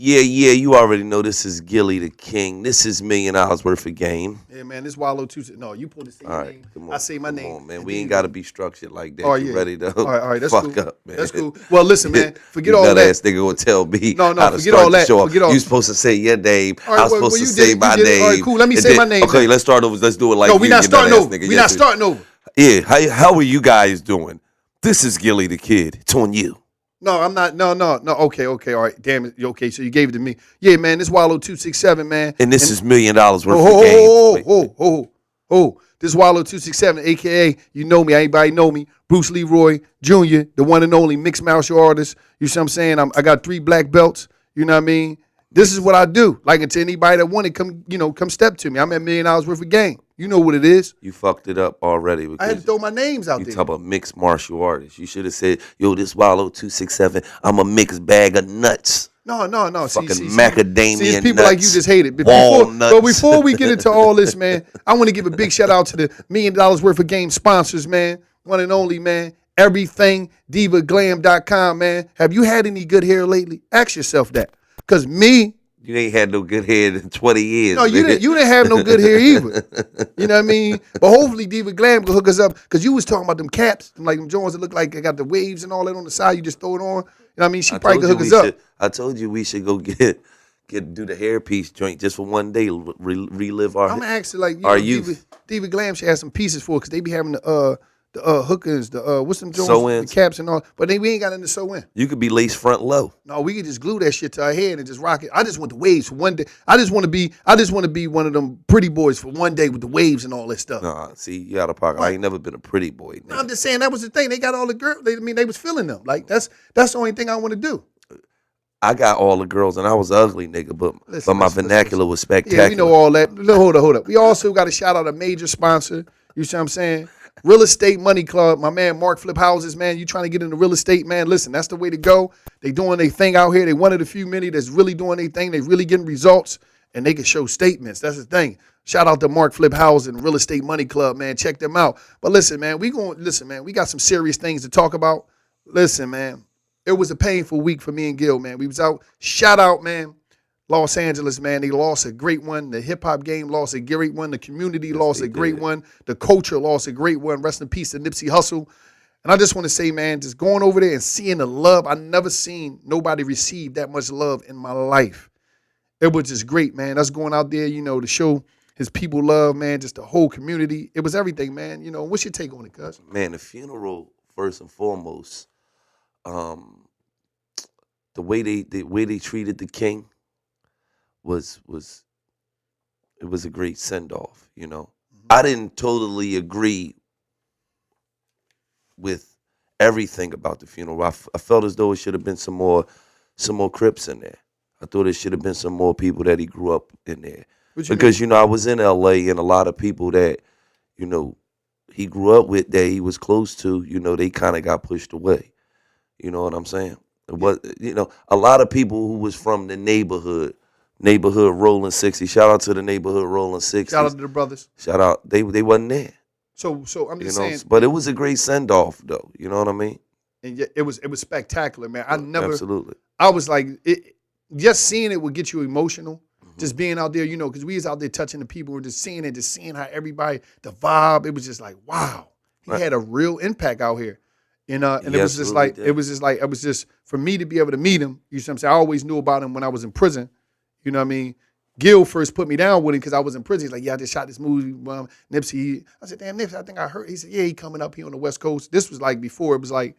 Yeah, you already know this is Gilly the King. This is $1 million worth of game. Yeah, man, this Wallow 2. No, you supposed to say your name. Come on, I say my name. on, man. We ain't got to be structured like that. Oh, You yeah. ready to All right, that's fuck cool. up, man? That's cool. Well, listen, man, forget you all nut that. ass nigga will tell me No, how to forget start all the that. show. Forget all. You supposed to say your name. All right, I'm supposed to say my name. All right, cool. Let me say my name. Okay, then. let's start over. Let's do it like no, you. we not starting over. Nigga. We not starting over. Yeah, how are you guys doing? This is Gilly the Kid. It's on you. No, I'm not. No. Okay. All right. Damn it. Okay, so you gave it to me. Yeah, man. This Wallow 267, man. And this is $1 million worth of game. This Wallow 267, aka you know me. Everybody know me. Bruce Leroy Jr., the one and only mixed martial artist. You see what I'm saying? I got 3 black belts. You know what I mean? This is what I do. Like, to anybody that want it, come step to me. I'm at $1 million worth of game. You know what it is. You fucked it up already. I had to throw my names out there. You talk about mixed martial artists. You should have said, yo, this Wallow 267, I'm a mixed bag of nuts. No. Fucking macadamia see, it's people nuts, like you just hate it. But before we get into all this, man, I want to give a big shout out to the $1 million worth of game sponsors, man. One and only, man. Everything, divaglam.com, man. Have you had any good hair lately? Ask yourself that. Because me, you ain't had no good hair in 20 years. No, you didn't have no good hair either. You know what I mean? But hopefully Diva Glam can hook us up. Because you was talking about them caps, them Jones that look like they got the waves and all that on the side. You just throw it on. You know what I mean? She probably could hook us up. I told you we should go do the hairpiece joint just for one day, relive our. I'm actually like, youth. Diva Glam should have some pieces for it because they be having the hookers, what's them Jones, the caps and all. But we ain't got nothing to sew in. You could be lace front low. No, we could just glue that shit to our head and just rock it. I just want the waves for one day. I just want to be one of them pretty boys for one day with the waves and all that stuff. Nah, see, you out of pocket. I ain't never been a pretty boy. No, I'm just saying that was the thing. They got all the girls. They was feeling them. Like that's the only thing I want to do. I got all the girls, and I was ugly, nigga, but my vernacular was spectacular. Yeah, we know all that. Hold up. We also got to shout out a major sponsor. You see what I'm saying? Real Estate Money Club, my man Mark Flip Houses, man. You trying to get into real estate, man? Listen, that's the way to go. They doing their thing out here. They one of the few many that's really doing their thing. They really getting results, and they can show statements. That's the thing. Shout out to Mark Flip Housing, Real Estate Money Club, man. Check them out. But listen, man, we got some serious things to talk about. Listen, man, it was a painful week for me and Gil, man. We was out. Shout out, man. Los Angeles, man, they lost a great one. The hip-hop game lost a great one. The community lost a great one. The culture lost a great one. Rest in peace to Nipsey Hussle. And I just want to say, man, just going over there and seeing the love. I never seen nobody receive that much love in my life. It was just great, man. Us going out there, to show his people love, man, just the whole community. It was everything, man. What's your take on it, cuz? Man, the funeral, first and foremost, the way they treated the king, was a great send-off, Mm-hmm. I didn't totally agree with everything about the funeral. I felt as though it should have been some more Crips in there. I thought it should have been some more people that he grew up in there. Because, I was in LA and a lot of people that, he grew up with, that he was close to, they kind of got pushed away. You know what I'm saying? But, a lot of people who was from the neighborhood Rolling 60. Shout out to the neighborhood Rolling 60. Shout out to the brothers. Shout out. They wasn't there. So I'm just saying. But it was a great send off though. You know what I mean? And yeah, it was spectacular, man. Absolutely. I was like, just seeing it would get you emotional. Mm-hmm. Just being out there, because we was out there touching the people, we're just seeing it, just seeing how everybody, the vibe. It was just like, wow, he had a real impact out here. And it was just like, for me to be able to meet him. You see what I'm saying? I always knew about him when I was in prison. You know what I mean? Gil first put me down with him because I was in prison. He's like, yeah, I just shot this movie. Nipsey. I said, damn, Nipsey, I think I heard. He said, yeah, he coming up here on the West Coast. This was like before. It was like,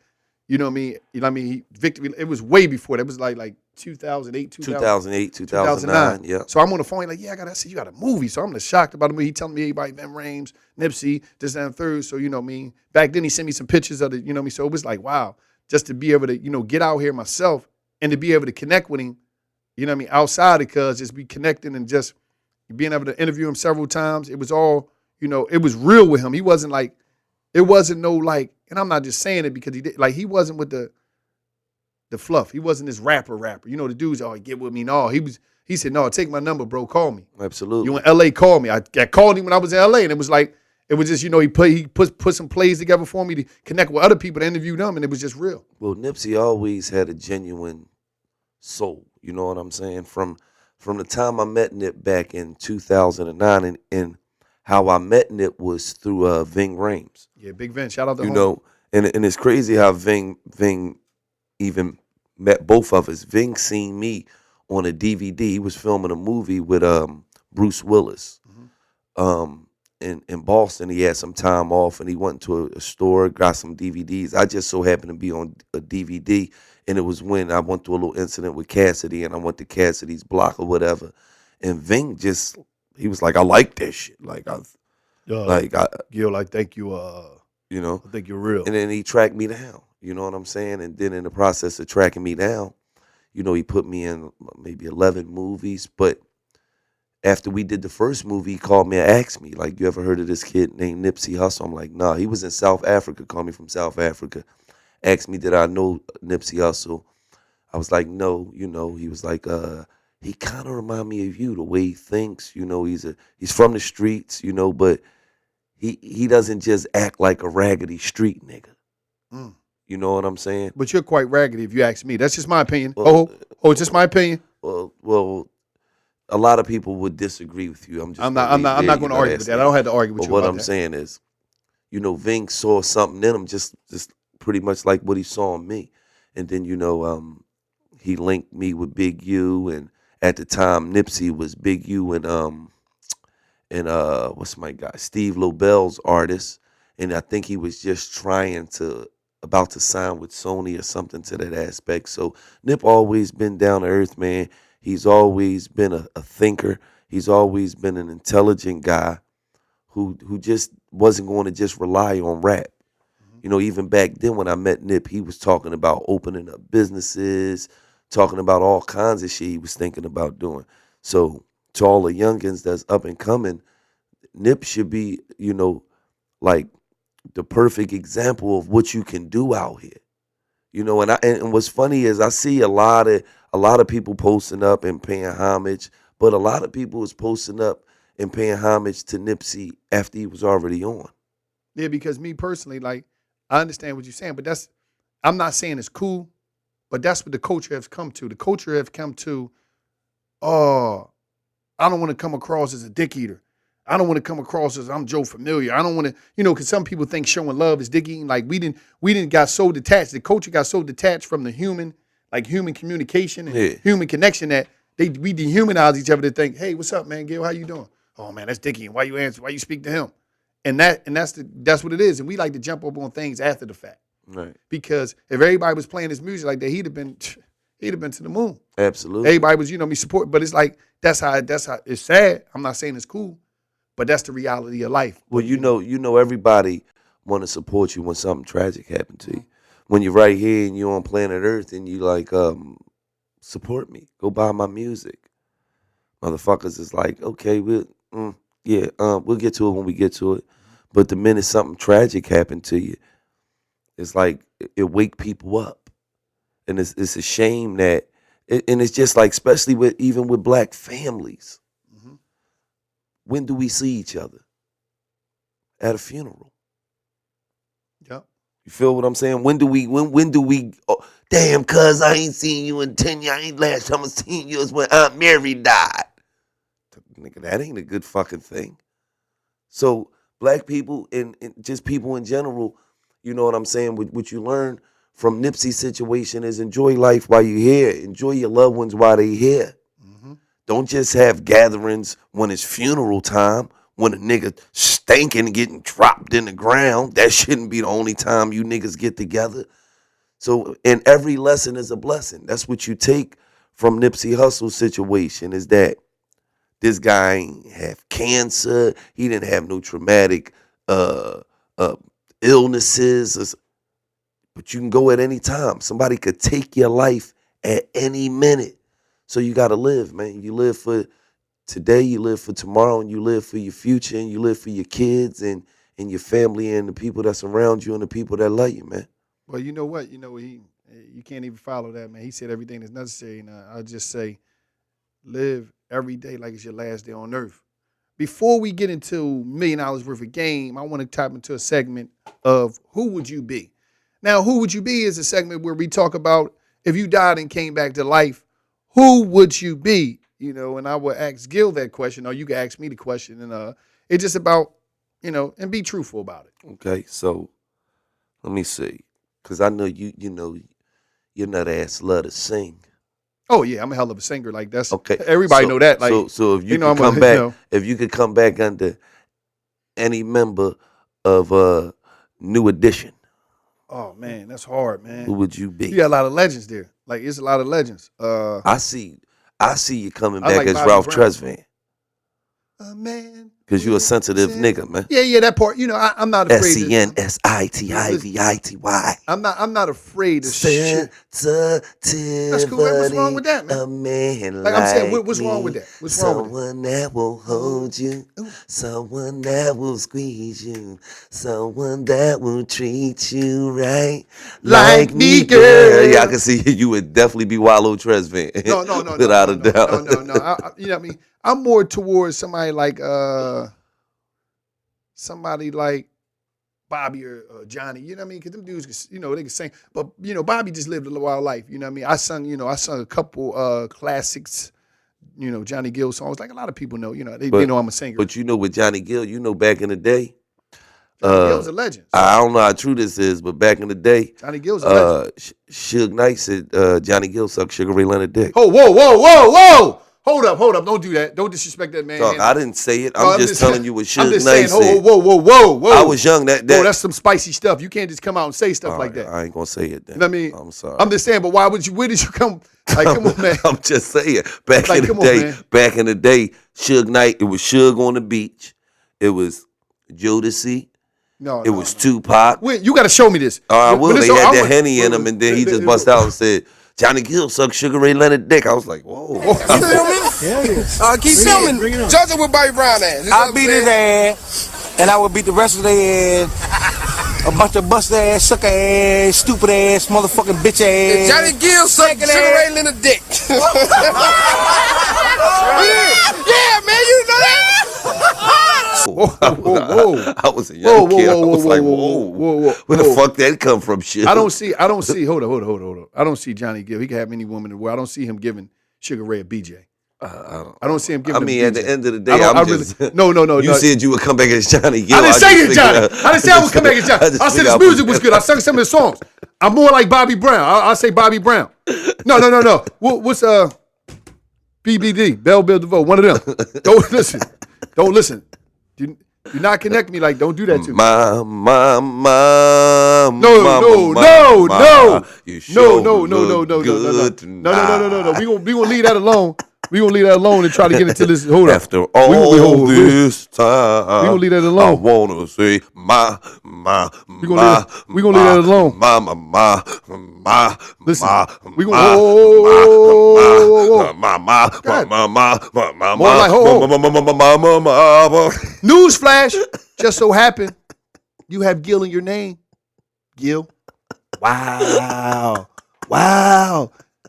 you know what I mean? Victory. It was way before. That was like 2008, 2009. Yeah. So I'm on the phone. Like, yeah, I said, you got a movie. So I'm just shocked about the movie. He telling me everybody, Vin Rames, Nipsey, this, that, and third. So, you know what I mean? Back then, he sent me some pictures of it. You know what I mean? So it was like, wow, just to be able to, get out here myself and to be able to connect with him. You know what I mean? Outside because just be connecting and just being able to interview him several times. It was all, it was real with him. He wasn't like, it wasn't no like, and I'm not just saying it because he did, like, he wasn't with the fluff. He wasn't this rapper. The dudes, get with me. No, he said, no, take my number, bro. Call me. Absolutely. You in LA, call me. I called him when I was in LA and it was like, it was just, he put some plays together for me to connect with other people to interview them and it was just real. Well, Nipsey always had a genuine soul. You know what I'm saying? From the time I met Nip back in 2009, and how I met Nip was through Ving Rhames. Yeah, Big Vin. Shout out to You homie. know, and it's crazy how Ving even met both of us. Ving seen me on a DVD. He was filming a movie with Bruce Willis. Um, in Boston, he had some time off, and he went to a store, got some DVDs. I just so happened to be on a DVD, and it was when I went through a little incident with Cassidy, and I went to Cassidy's block or whatever, and Ving just he was like, I like that shit, I Gil, I think you you know, I think you're real. and then he tracked me down. You know what I'm saying? And then in the process of tracking me down, you know, he put me in maybe 11 movies, but after we did the first movie, he called me and asked me, like, you ever heard of this kid named Nipsey Hussle? I'm like, nah. He was in South Africa, called me from South Africa. Asked me, did I know Nipsey Hussle? I was like, no, you know. He was like, he kind of remind me of you, the way he thinks. You know, he's from the streets, you know, but he doesn't just act like a raggedy street nigga. Mm. You know what I'm saying? But you're quite raggedy if you ask me. That's just my opinion. Well, It's just my opinion. Well, a lot of people would disagree with you. I'm not going to argue with that. I don't have to argue with But you what about I'm that. saying is, you know, Ving saw something in him, just pretty much like what he saw in me. And then, you know, he linked me with Big U, and at the time Nipsey was Big U and what's my guy, Steve Lobel's artist. And I think he was just about to sign with Sony or something to that aspect. So Nip always been down to earth, man. He's always been a thinker. He's always been an intelligent guy who just wasn't going to just rely on rap. You know, even back then when I met Nip, he was talking about opening up businesses, talking about all kinds of shit he was thinking about doing. So to all the youngins that's up and coming, Nip should be, you know, like the perfect example of what you can do out here. You know, and what's funny is I see a lot of people posting up and paying homage, but a lot of people was posting up and paying homage to Nipsey after he was already on. Yeah, because me personally, like, I understand what you're saying, but I'm not saying it's cool, but that's what the culture has come to. The culture has come to, oh, I don't want to come across as a dick eater. I don't want to come across as I'm Joe Familiar. I don't want to, because some people think showing love is dick eating. Like we didn't got so detached. The culture got so detached from the human communication and human connection that we dehumanize each other to think, hey, what's up, man? Gil, how you doing? Oh man, that's dick eating. Why you answer? Why you speak to him? And that's what it is. And we like to jump up on things after the fact. Right. Because if everybody was playing his music like that, he'd have been to the moon. Absolutely. Everybody was, me support. But it's like that's how it's sad. I'm not saying it's cool, but that's the reality of life. Well, you know, everybody want to support you when something tragic happened to you. When you're right here and you're on planet Earth and you like, support me, go buy my music. Motherfuckers is like, okay, we'll get to it when we get to it. But the minute something tragic happened to you, it's like it wake people up, and it's a shame that, and it's just like, especially even with black families. Mm-hmm. When do we see each other? At a funeral. Yep. You feel what I'm saying? When do we? Oh, damn, cuz I ain't seen you in 10 years. I ain't last time I seen you is when Aunt Mary died. Nigga, that ain't a good fucking thing. So black people and just people in general, you know what I'm saying? What you learn from Nipsey's situation is enjoy life while you're here. Enjoy your loved ones while they're here. Mm-hmm. Don't just have gatherings when it's funeral time, when a nigga stinking and getting dropped in the ground. That shouldn't be the only time you niggas get together. So, and every lesson is a blessing. That's what you take from Nipsey Hussle's situation, is that this guy ain't have cancer. He didn't have no traumatic illnesses. But you can go at any time. Somebody could take your life at any minute. So you got to live, man. You live for today, you live for tomorrow, and you live for your future, and you live for your kids and your family and the people that's around you and the people that love you, man. Well, you know what? You can't even follow that, man. He said everything that's necessary. And I'll just say, live every day like it's your last day on earth. Before we get into $1 million worth of game, I want to tap into a segment of Who Would You Be? Now, Who Would You Be is a segment where we talk about if you died and came back to life, who would you be? You know, and I would ask Gil that question, or you could ask me the question, and it's just about, you know, and be truthful about it. Okay, so let me see, because I know you know, your nut ass love to sing. Oh yeah, I'm a hell of a singer. Like that's Okay, everybody know that. Like so if you know, could come back, if you could come back under any member of New Edition, oh man, that's hard, who man. would you be? You got a lot of legends there. Like it's a lot of legends. I see you coming I back like as Bobby Ralph Brown. Tresvant, A man. because you a sensitive nigga, man. Yeah, that part. You know, I'm not afraid. SENSITIVITY. I'm not afraid to shit. Sensitivity. That's cool, man. What's wrong with that, man? A man Like I'm saying, like what's wrong with me. that? What's wrong with it? Someone that will hold you, someone that will squeeze you, someone that will treat you right, Like me, girl. Yeah, I can see you would definitely be Wallow Tresvant. No, without a doubt. No. You know what I mean? I'm more towards somebody like Bobby or Johnny. You know what I mean? Because them dudes, you know, they can sing. But you know, Bobby just lived a wild life. You know what I mean? I sung a couple classics. You know, Johnny Gill songs. Like a lot of people know. You know, they know I'm a singer. But you know, with Johnny Gill, you know, back in the day. Johnny Gill's a legend. So. I don't know how true this is, but back in the day, Johnny Gill's a legend. Suge Knight said Johnny Gill sucked Sugar Ray Leonard dick. Oh, whoa. Hold up. Don't do that. Don't disrespect that man. Dog, I didn't say it. I'm just telling you what Suge Knight said. Whoa. I was young. That that's some spicy stuff. You can't just come out and say stuff like that. I ain't gonna say it then. You know what I mean? I'm sorry. I'm just saying, but where did you come? Like, come on, man. I'm just saying. Back in the day, Suge Knight, it was Suge on the beach. It was Jodeci. It was Tupac. Wait, you got to show me this. I will. They had that Henny in him, and then he just bust out and said, Johnny Gill sucked Sugar Ray Leonard dick. I was like, whoa. You filming? Yeah. Keep filming. Judge it with Bobby Brown ass. I beat his ass, and I would beat the rest of their ass. A bunch of busted ass, sucker ass, stupid ass, motherfucking bitch ass. Johnny Gill sucked Sugar Ray Leonard dick. Yeah, man, you know that? Whoa. I was a young kid. I was like, whoa. Where the fuck that come from, shit? I don't see, hold on. I don't see Johnny Gill. He can have any woman in the world. I don't see him giving Sugar Ray a BJ. I don't see him giving him a BJ. At the end of the day, No. You said you would come back as Johnny Gill. I didn't say it, Johnny. I didn't say I would come back as Johnny. I said his music was good. I sung some of his songs. I'm more like Bobby Brown. I'll say Bobby Brown. No. What's BBD? Bell Bill DeVoe. One of them. Don't listen. Do not connect me. Like, don't do that to me. No. You sure No. We gonna leave that alone. We gonna leave that alone and try to get into this. Hold up. After all this time, we gonna leave that alone. I wanna say We gonna leave that alone. Listen, we gonna Newsflash. Just so happened you have Gil in your name. Gil. Wow.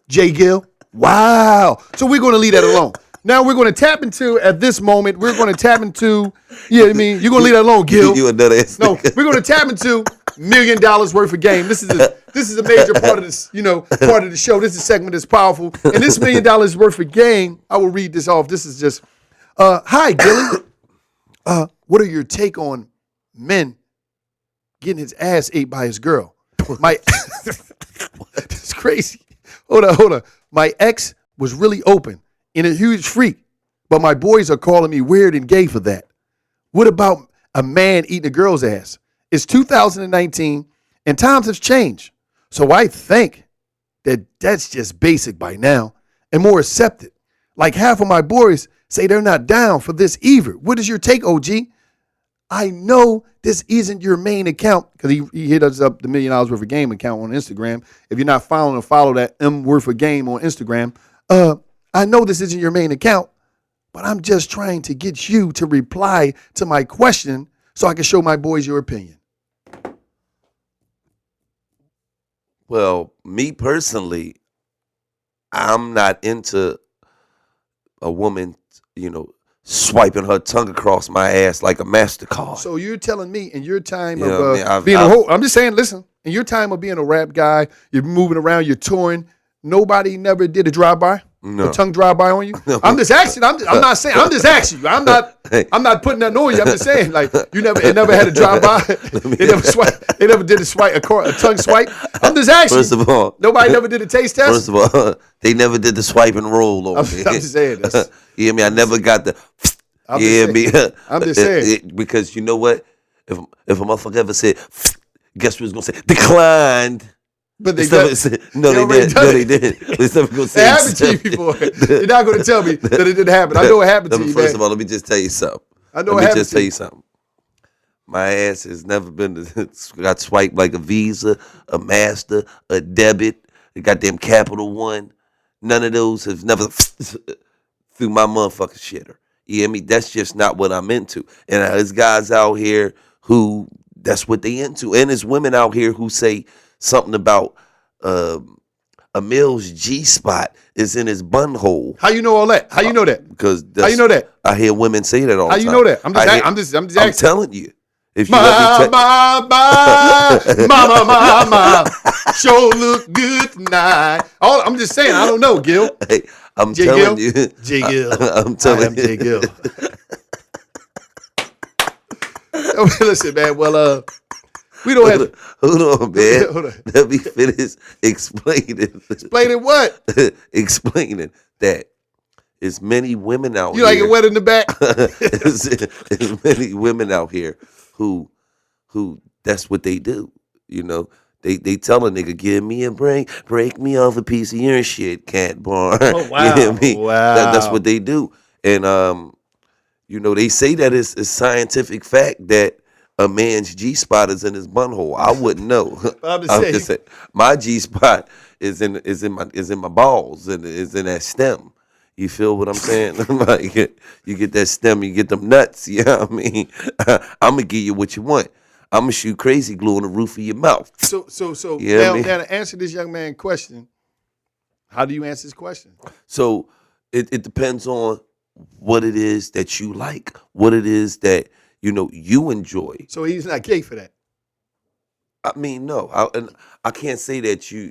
J. Gil. Wow. So we're going to leave that alone. Now we're going to tap into, at this moment, you're going to leave that alone, Gil. You another ass. No, we're going to tap into $1 million worth of game. This is a major part of this, part of the show. This is a segment that's powerful. And this $1 million worth of game, I will read this off. This is just, hi, Gilly. What are your take on men getting his ass ate by his girl? It's crazy. Hold on. My ex was really open and a huge freak, but my boys are calling me weird and gay for that. What about a man eating a girl's ass? It's 2019 and times have changed. So I think that that's just basic by now and more accepted. Like half of my boys say they're not down for this either. What is your take, OG? I know this isn't your main account because he hit us up the $1 million worth of game account on Instagram. If you're not following, follow that M worth of game on Instagram. I know this isn't your main account, but I'm just trying to get you to reply to my question so I can show my boys your opinion. Well, me personally, I'm not into a woman, swiping her tongue across my ass like a MasterCard. So you're telling me in your time of being I'm just saying, listen, in your time of being a rap guy, you're moving around, you're touring, Nobody never did a drive-by? No. A tongue drive-by on you? No. I'm just asking. I'm not saying. I'm just asking you. I'm not putting that on you. I'm just saying, like, it never had a drive-by. They never swipe. They never did a tongue swipe. I'm just asking. First of all, nobody never did a taste test. First of all, they never did the swipe and roll on me. I'm just saying this. You hear me? I never got the. I'm just saying. Because you know what? If a motherfucker ever said, guess who's gonna say declined? But they did. No, they didn't. They never gonna say it happened to you before. You're not gonna tell me that it didn't happen. I know it happened to you. First of all, let me just tell you something. I know it happened to you. Let me just tell you something. My ass has never been got swiped like a Visa, a Master, a debit, a goddamn Capital One. None of those have never through my motherfucking shitter. You hear me? That's just not what I'm into. And there's guys out here who that's what they into. And there's women out here who say something about a male's G-spot is in his bun hole. How you know all that? How you know that? Because how you know that? I hear women say that all the time. How you know that? I'm just asking. I'm telling you. If you mama, sure look good tonight. I'm just saying, I don't know, Gil. Hey, I'm J. telling Gil? you. J. Gil. I'm telling you. J. Gil. Listen, man. Well, we don't have. Hold on, man. Hold on. Let me finish explaining. Explaining what? Explaining that. There's many women out here. You like it wet in the back? There's many women out here who that's what they do. You know, they tell a nigga, give me a break me off a piece of your shit, cat bar. Oh, wow. You hear me? Wow. That's what they do. And you know, they say that it's scientific fact that a man's G-spot is in his bunhole. I wouldn't know. I'm just saying, my G-spot is in my balls and is in that stem. You feel what I'm saying? Like, you get that stem, you get them nuts. You know what I mean? I'm gonna give you what you want. I'm gonna shoot crazy glue on the roof of your mouth. So now to answer this young man's question, how do you answer this question? So it depends on what it is that you like, what it is that you enjoy. So he's not gay for that. I mean, no, I can't say that you're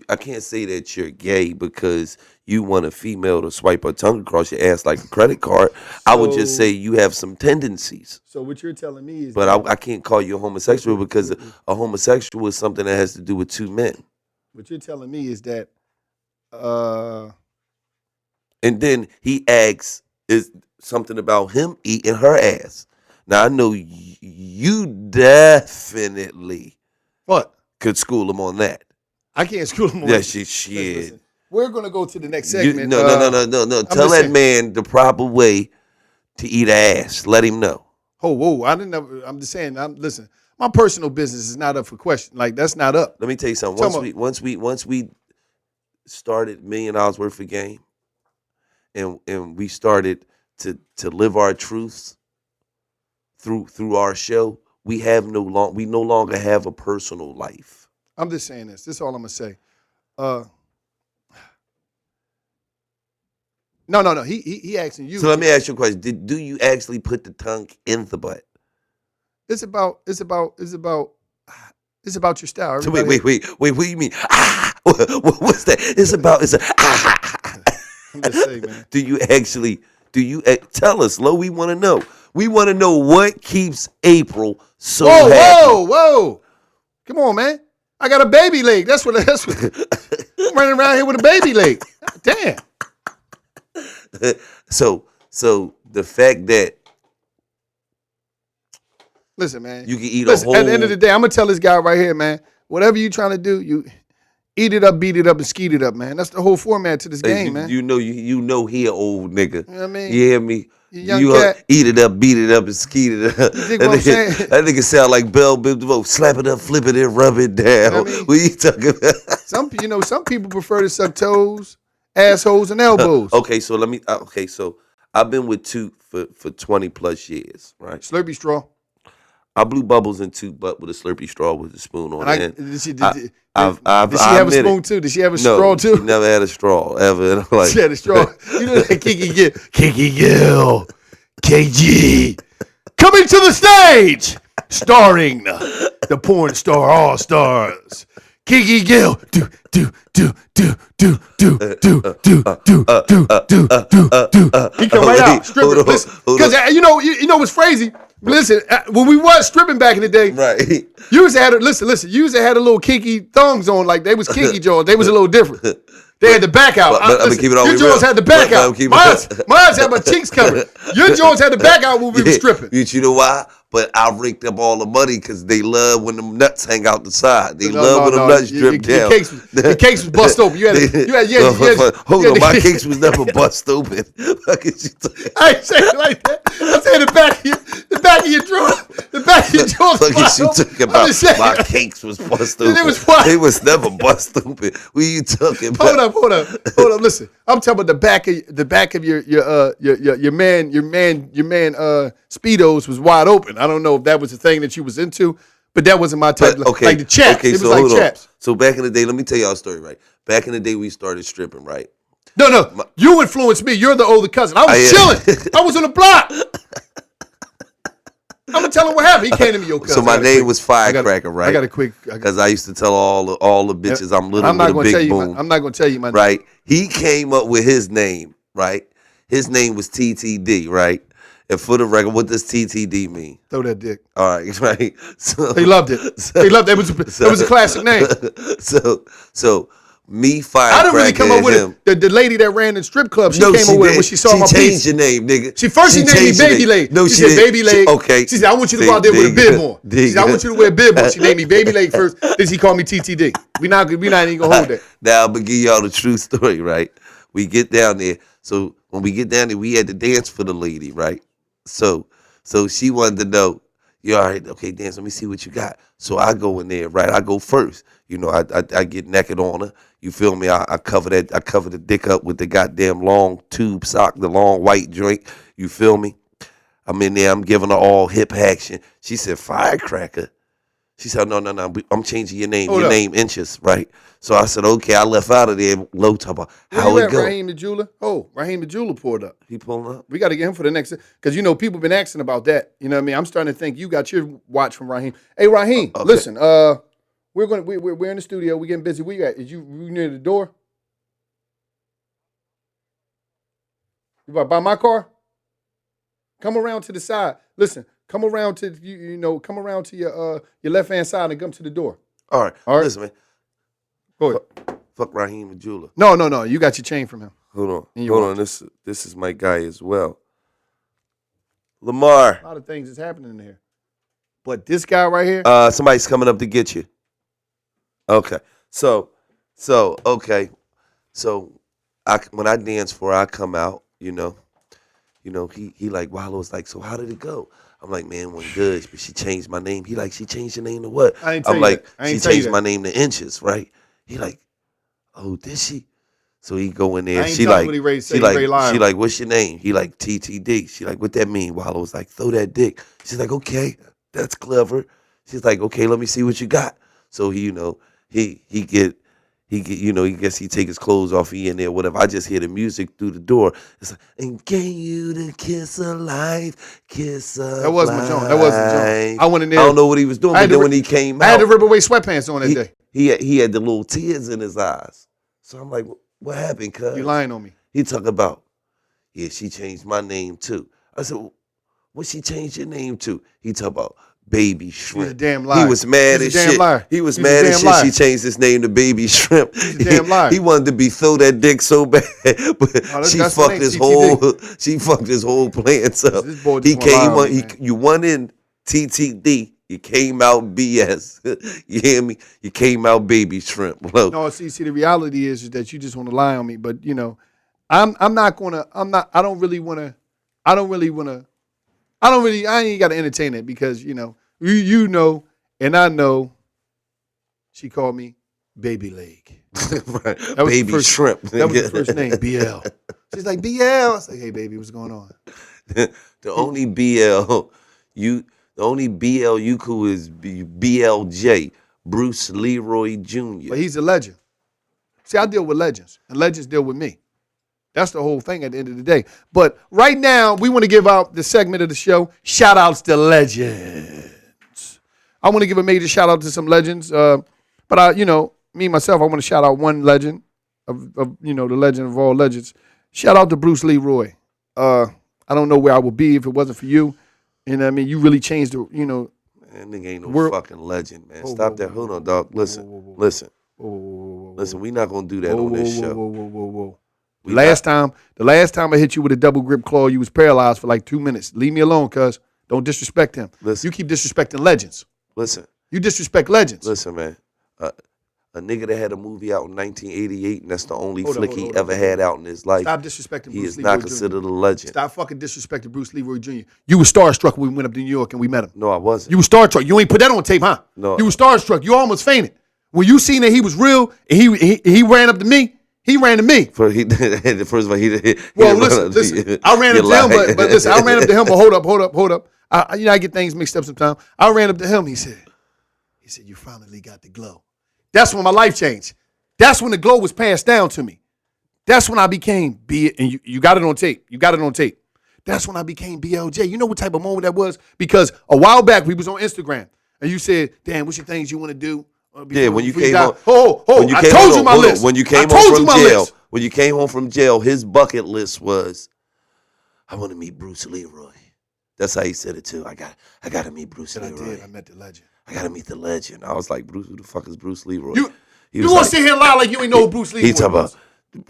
gay because you want a female to swipe her tongue across your ass like a credit card. I would just say you have some tendencies. So what you're telling me is, but I can't call you a homosexual because a homosexual is something that has to do with two men. What you're telling me is that, and then he asks is something about him eating her ass. Now I know you definitely. What? Could school him on that. I can't school him on that. Yeah, shit. Listen, we're going to go to the next segment. No. Tell that man the proper way to eat ass. Let him know. Oh, whoa. I didn't know. I'm just saying, listen, my personal business is not up for question. Like, that's not up. Let me tell you something. Once we started $1 million worth of game and we started to live our truths through our show, we no longer have a personal life. I'm just saying this. This is all I'm gonna say. No. He asking you. So let me ask you a question. Do you actually put the tongue in the butt? It's about your style. So wait. What do you mean? What's that? I'm just saying, man. Do you tell us, Lo? We want to know. We want to know what keeps April so happy. Whoa. Come on, man. I got a baby leg. That's what I'm running around here with a baby leg. Damn. So the fact that listen, man. You can eat a whole. At the end of the day, I'm gonna tell this guy right here, man. Whatever you trying to do, you eat it up, beat it up, and skeet it up, man. That's the whole format to this game, man. You know he an old nigga. You know what I mean? You hear me? You cat. Eat it up, beat it up, and skeet it up. You think what I'm saying? That nigga sound like Bell Biv DeVoe. Slap it up, flip it, and rub it down. You know what I mean? What you talking about? Some people prefer to suck toes, assholes, and elbows. So I've been with Toot for 20 plus years, right? Slurpee straw. I blew bubbles in Toot butt with a Slurpee straw with a spoon on it. Did she have a spoon too? Did she have a straw too? She never had a straw ever. She had a straw. You know that Kiki Gill, KG, coming to the stage, starring the porn star all stars, Kiki Gill. Do. He come right out, stripping. Because you know what's crazy? Listen, when we was stripping back in the day, right? You used to have listen. You used to have a little kinky thongs on, like they was kinky jaws. They was a little different. They had the back out. Listen, your jaws had the back out. Mine had my cheeks covered. Your jaws had the back out when we were stripping. You know why? But I raked up all the money because they love when them nuts hang out the side. They love when them nuts drip down. The cakes was bust open. Hold on, my cakes was never bust open. I ain't saying it like that. I said the back of your drawer. The back of your drawer. Look at you talking about my cakes was bust open. They was never bust open. What you talking about? Hold up. Listen, I'm talking about the back of your man Speedos was wide open. I don't know if that was the thing that you was into, but that wasn't my type. Like the chaps. Okay, it was like chaps. So back in the day, let me tell y'all a story, right? Back in the day, we started stripping, right? No. You influenced me. You're the older cousin. I was chilling. I was on the block. I'm gonna tell him what happened. He came to me, yo, cousin. So my name was Firecracker, right? I got a quick. Because I used to tell all the bitches I'm little with a big boom. I'm not gonna tell you my name. Right? He came up with his name, right? His name was TTD, right? And for the record, what does TTD mean? Throw that dick. All right. So he loved it. He loved it. It was a classic name. So me, Firecracker, I didn't really come up with it. The lady that ran the strip club, she came up with it when she saw my piece. She changed your name, nigga. She named me Baby Leg. No, she said Baby Leg. Okay. She said, I want you to go out there with a bib on. She said, I want you to wear a bib on. She named me Baby Leg first. Then she called me TTD. We not even gonna hold that. Now I'm gonna give y'all the true story, right? We get down there. So when we get down there, we had to dance for the lady, right? So she wanted to know, you all right? Okay, dance. Let me see what you got. So I go in there, right? I go first. You know, I get naked on her. You feel me? I cover the dick up with the goddamn long tube sock, the long white joint. You feel me? I'm in there. I'm giving her all hip action. She said, Firecracker. She said, no. I'm changing your name. Your name Inches, right? So I said, okay. I left out of there. Low top. How it go? Raheem the jeweler. Raheem the jeweler pulled up. He pulling up. We got to get him for the next, because people been asking about that. You know what I mean? I'm starting to think you got your watch from Raheem. Hey Raheem, okay. Listen. We're in the studio. We're getting busy. Where you at? Is you near the door? You by my car? Come around to the side. Listen. Come around to come around to your left hand side and come to the door. All right. Listen, man. Go ahead. Fuck Raheem the jeweler. No. You got your chain from him. Hold on. This is my guy as well. Lamar. A lot of things is happening in here. But this guy right here. Somebody's coming up to get you. Okay. So okay. So when I dance for her, I come out, he like Wallow like, so how did it go? I'm like, man, went good, but she changed my name. He like, she changed your name to what? I'm like, she changed my name to Inches, right? He like, oh, did she? So he go in there. She like, what's your name? He like, TTD. She like, what that mean? Wallow was like, throw that dick. She's like, okay, that's clever. She's like, okay, let me see what you got. So he guess he take his clothes off, he in there, whatever. I just hear the music through the door. It's like, and gave you the kiss of life, kiss of life. That wasn't my joint. I went in there. I don't know what he was doing, but then when he came out. I had to rip away sweatpants on that day. He had the little tears in his eyes. So I'm like, what happened, cuz? You lying on me. He talk about, yeah, she changed my name too. I said, what she changed your name to? He talk about, Baby Shrimp. He's a damn liar. He was mad as shit. Liar. He was mad as shit. Liar. She changed his name to Baby Shrimp. He's a damn liar. He wanted to be throw that dick so bad, but she fucked his whole plans up. He came you won in TTD. You came out BS. You hear me? You came out Baby Shrimp. Look. No, see, the reality is that you just want to lie on me. But I ain't got to entertain it because, and I know she called me Baby Leg. Right. Baby Shrimp. That was the first name, BL. She's like, BL. I was like, hey, baby, what's going on? The only BL you cool is BLJ, Bruce Leroy Jr. But he's a legend. See, I deal with legends, and legends deal with me. That's the whole thing at the end of the day. But right now, we want to give out the segment of the show, shout outs to legends. I want to give a major shout out to some legends. But me myself, I want to shout out one legend of the legend of all legends. Shout out to Bruce Leroy. I don't know where I would be if it wasn't for you. And I mean, you really changed the, That nigga ain't no fucking legend, man. Stop that. Hold on, dog. Listen. Listen, we not gonna do that on this show. Whoa. The last time I hit you with a double grip claw, you was paralyzed for like 2 minutes. Leave me alone, cuz. Don't disrespect him. Listen. You keep disrespecting legends. Listen. You disrespect legends. Listen, man. A nigga that had a movie out in 1988, and that's the only flick he ever had out in his life. Stop disrespecting Bruce Leroy Jr. He is not considered a legend. Stop fucking disrespecting Bruce Leroy Jr. You were starstruck when we went up to New York and we met him. No, I wasn't. You were starstruck. You ain't put that on tape, huh? No. You were starstruck. You almost fainted. When you seen that he was real and he ran up to me, he ran to me. First of all, he well, listen. I ran up to him, but listen, I ran up to him, but hold up. I get things mixed up sometimes. I ran up to him. He said, you finally got the glow. That's when my life changed. That's when the glow was passed down to me. That's when I became and you got it on tape. You got it on tape. That's when I became BLJ. You know what type of moment that was? Because a while back we was on Instagram and you said, "Damn, what's your things you want to do?" When you came home, I told you my list. When you came home from jail, his bucket list was, "I want to meet Bruce Leroy." That's how he said it too. I got to meet Bruce Leroy. I met the legend. I got to meet the legend. I was like, Bruce, who the fuck is Bruce Leroy? You want to sit here and lie like you ain't know who Bruce Leroy was? He talking about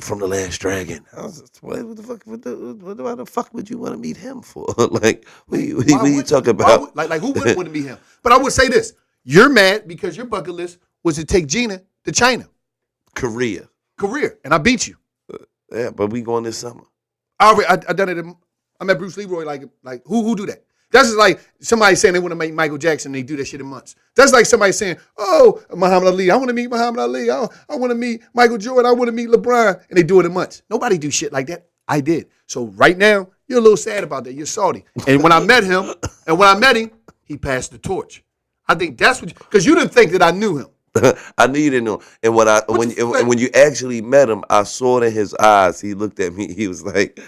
from The Last Dragon. I was like, what the fuck? Why the fuck would you want to meet him for? Like, what you talking about? Like who wouldn't want to meet him? But I would say this. You're mad because your bucket list was to take Gina to China. Korea. And I beat you. Yeah, but we going this summer. I done it. I met Bruce Leroy like who do that? That's just like somebody saying they want to make Michael Jackson. They do that shit in months. That's like somebody saying, "Oh, Muhammad Ali. I want to meet Muhammad Ali. I want to meet Michael Jordan. I want to meet LeBron." And they do it in months. Nobody do shit like that. I did. So right now, you're a little sad about that. You're salty. And when I met him, he passed the torch. I think that's what because you didn't think that I knew him. I knew you didn't know. And when you actually met him, I saw it in his eyes. He looked at me. He was like.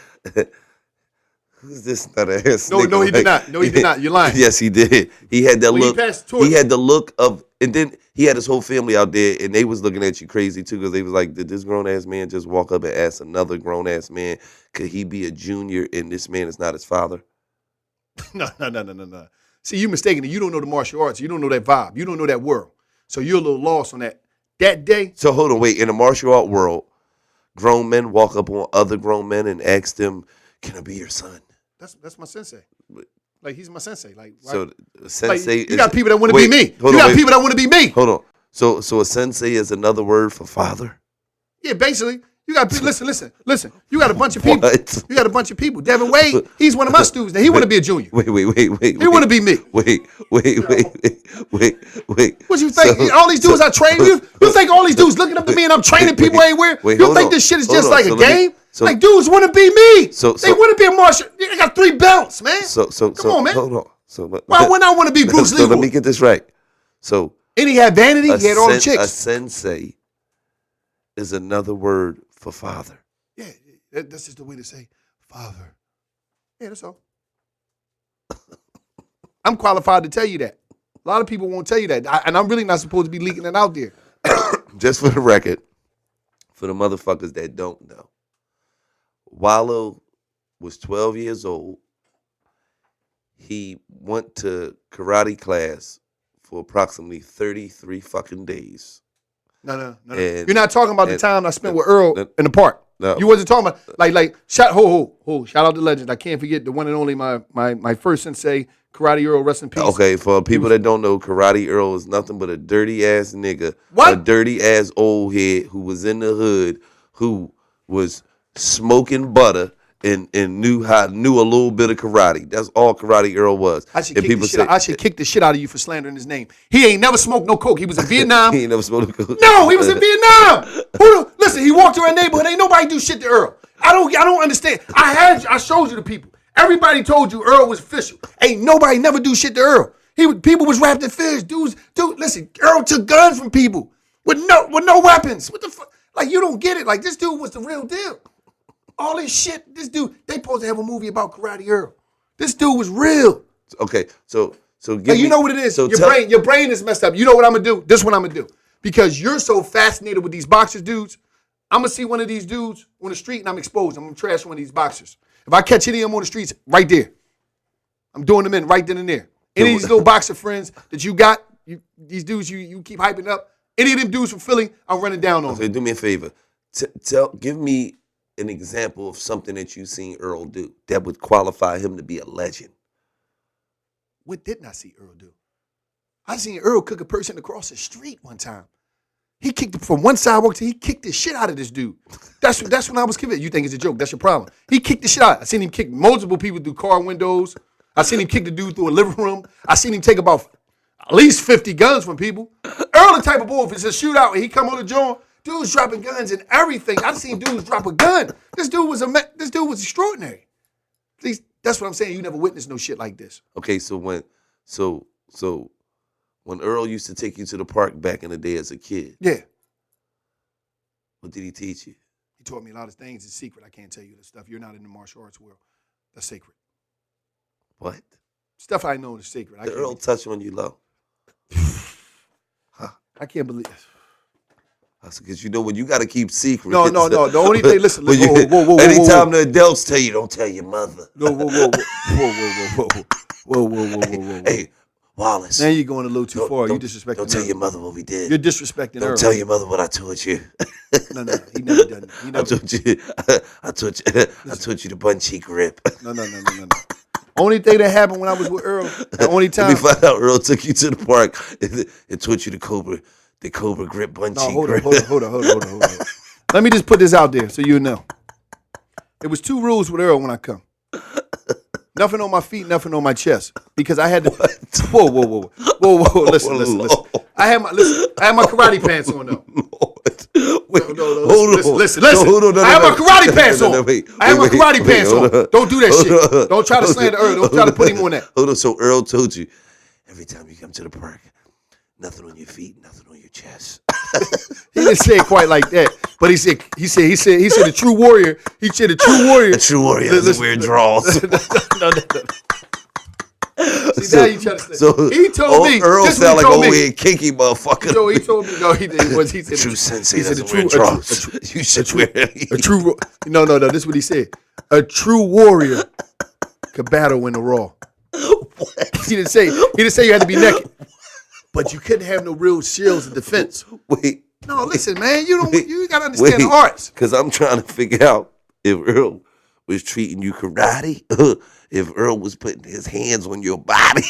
Who's this nut ass nigga? No, he did not. No, he did not. You're lying. Yes, he did. He had that look. He had the look of, and then he had his whole family out there, and they was looking at you crazy too, because they was like, did this grown ass man just walk up and ask another grown ass man, could he be a junior, and this man is not his father? No. See, you mistaken. You don't know the martial arts. You don't know that vibe. You don't know that world. So you're a little lost on that. That day. So hold on, wait. In the martial art world, grown men walk up on other grown men and ask them, "Can I be your son?" That's my sensei. Like he's my sensei. Like so, sensei. Like, you got people that want to be me. People that want to be me. Hold on. So a sensei is another word for father. Yeah, basically. You got listen. You got a bunch of people. What? You got a bunch of people. Devin Wade, he's one of my students. Now he want to be a junior. Wait. He want to be me. Wait. What you think? All these dudes I train you think all these dudes looking up to me and I'm training people everywhere? You think this shit is just like a game? Like dudes want to be me. They want to be a martial. They got 3 belts, man. Come on, man. Hold on. Why wouldn't I want to be Bruce Leroy? So let me get this right. So and he had vanity. He had all the chicks. A sensei is another word for father. Yeah, that's just the way to say father. Yeah, that's all. I'm qualified to tell you that. A lot of people won't tell you that. And I'm really not supposed to be leaking it out there. Just for the record, for the motherfuckers that don't know, Wallow was 12 years old. He went to karate class for approximately 33 fucking days. No. You're not talking about the time I spent with Earl in the park. No. You wasn't talking about shout out to legend. I can't forget the one and only my first sensei, Karate Earl, rest in peace. Okay, for people that don't know, Karate Earl is nothing but a dirty ass nigga. What? A dirty ass old head who was in the hood, who was smoking butter and knew a little bit of karate. That's all Karate Earl was. I should kick the shit out of you for slandering his name. He ain't never smoked no coke. He was in Vietnam. He ain't never smoked no coke. No, he was in Vietnam. Listen, he walked around the neighborhood. Ain't nobody do shit to Earl. I don't understand. I showed you the people. Everybody told you Earl was official. Ain't nobody never do shit to Earl. People was wrapped in fish. Dude, listen, Earl took guns from people with no weapons. What the fuck? Like, you don't get it. Like, this dude was the real deal. All this shit, this dude, they supposed to have a movie about Karate Earl. This dude was real. Okay, so you know what it is. So your brain is messed up. You know what I'm gonna do? This is what I'm gonna do. Because you're so fascinated with these boxers, dudes. I'm going to see one of these dudes on the street and I'm exposed. I'm going to trash one of these boxers. If I catch any of them on the streets, right there. I'm doing them in right then and there. Any of these little boxer friends that you got, these dudes you keep hyping up, any of them dudes from Philly, I'm running down on them. Do me a favor. Give me an example of something that you've seen Earl do that would qualify him to be a legend. What didn't I see Earl do? I seen Earl cook a person across the street one time. He kicked from one sidewalk to he kicked the shit out of this dude. That's when I was convinced. You think it's a joke? That's your problem. He kicked the shit out. I seen him kick multiple people through car windows. I seen him kick the dude through a living room. I seen him take about at least 50 guns from people. Earl the type of boy, if it's a shootout and he come on the joint, dudes dropping guns and everything. I've seen dudes drop a gun. This dude was extraordinary. That's what I'm saying. You never witnessed no shit like this. Okay, so when Earl used to take you to the park back in the day as a kid, yeah, what did he teach you? He taught me a lot of things. It's secret. I can't tell you the stuff. You're not in the martial arts world. That's sacred. What? Stuff I know is sacred. Did Earl touch on you low? I can't believe it. Because you know when you got to keep secrets. No. The only thing, listen. Whoa. Anytime the adults tell you, don't tell your mother. No, whoa. Hey, Wallace. Now you're going a little too far. You disrespecting. Don't tell your mother what we did. You're disrespecting her. Don't tell your mother what I taught you. No. He never done that. I taught you the bun cheek grip. No. Only thing that happened when I was with Earl, the only time. We found out Earl took you to the park and taught you the cobra grip bun cheek grip. Hold on. Let me just put this out there so you know. It was 2 rules with Earl when I come. Nothing on my feet, nothing on my chest. Because I had to. Whoa. Listen. I had my karate pants on though. Listen. I have my karate pants on. I have my karate pants on. Don't do that shit. Don't try to slander Earl. Don't try to put him on that. Hold on. So Earl told you, every time you come to the park, nothing on your feet, nothing on your chest. He didn't say it quite like that, but he said a true warrior. He said a true warrior. A true warrior has weird draws. No. See, now you trying to say. So he told me. Earl sound like a weird kinky motherfucker. He told me. No, he didn't. He said true sensei doesn't wear draws. You should wear a true. No. This is what he said. A true warrior could battle in the raw. What? He didn't say you had to be naked. But you couldn't have no real shields of defense. Wait. No, listen, man. You gotta understand the arts. Because I'm trying to figure out if Earl was treating you karate, if Earl was putting his hands on your body.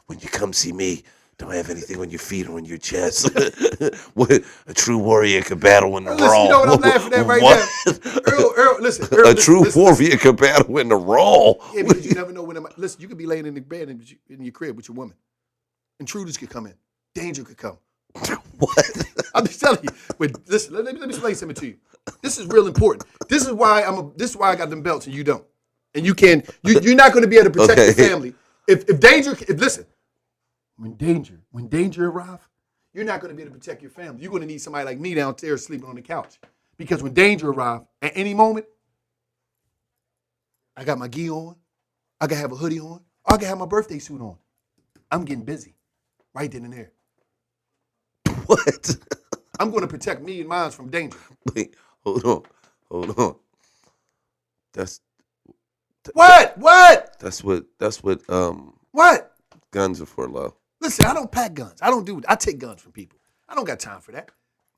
When you come see me, don't have anything on your feet or on your chest. A true warrior could battle in the raw. You know what I'm laughing at right now? Earl, listen. A true warrior could battle in the raw. Yeah, because you never know when. Listen, you could be laying in the bed in your crib with your woman. Intruders could come in. Danger could come. What? I'm just telling you. Wait, listen. Let me explain something to you. This is real important. This is why I got them belts and you don't. And you can. You're not going to be able to protect your family. Listen. When danger arrives, you're not going to be able to protect your family. You're going to need somebody like me downstairs sleeping on the couch. Because when danger arrives, at any moment, I got my gi on. I can have a hoodie on. Or I can have my birthday suit on. I'm getting busy. Right then and there. What? I'm going to protect me and mine from danger. Wait, hold on. That's what? That's what what? Guns are for, love. Listen, I don't pack guns. I take guns from people. I don't got time for that.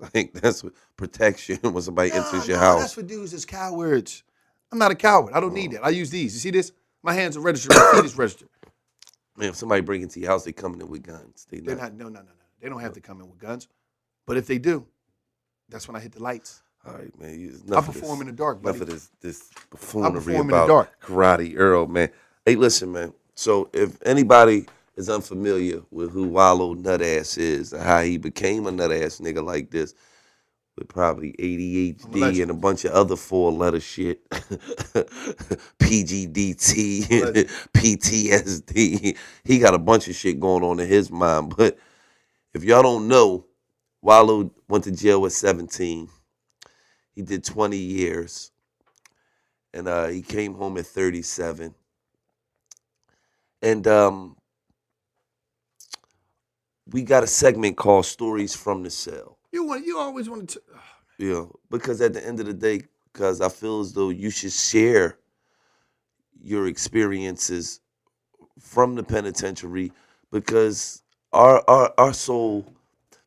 I think that's what protection when somebody enters your house. That's for dudes that's cowards. I'm not a coward. I don't need that. I use these. You see this? My hands are registered. My feet is registered. Man, if somebody break into your house, they coming in with guns. They're not. No. They don't have to come in with guns. But if they do, that's when I hit the lights. All right, man. I perform in the dark, buddy. Enough of this buffoonery about Karate Earl, man. Hey, listen, man. So if anybody is unfamiliar with who Wallow Nutass is and how he became a nut-ass nigga like this, with probably ADHD and a bunch of other 4-letter shit, PGDT, PTSD. He got a bunch of shit going on in his mind. But if y'all don't know, Wallow went to jail at 17. He did 20 years. And he came home at 37. And we got a segment called Stories from the Cell. You always want to. You know, because at the end of the day, because I feel as though you should share your experiences from the penitentiary, because our sole,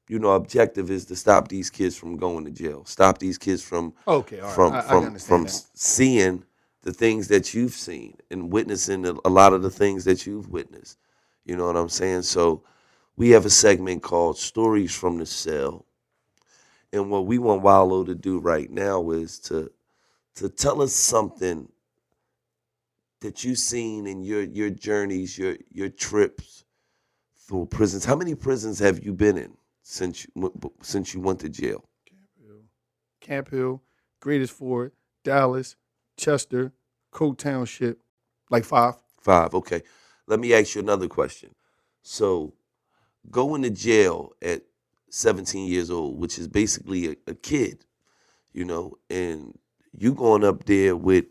objective is to stop these kids from going to jail, stop these kids from Okay, all from right. I from understand from that. seeing the things that you've seen and witnessing a lot of the things that you've witnessed. You know what I'm saying? So we have a segment called Stories from the Cell. And what we want Wallow to do right now is to tell us something that you've seen in your journeys, your trips through prisons. How many prisons have you been in since you went to jail? Camp Hill, Greatest Ford, Dallas, Chester, Coke Township, like 5. 5. Okay. Let me ask you another question. So, going to jail at 17 years old, which is basically a kid, and you going up there with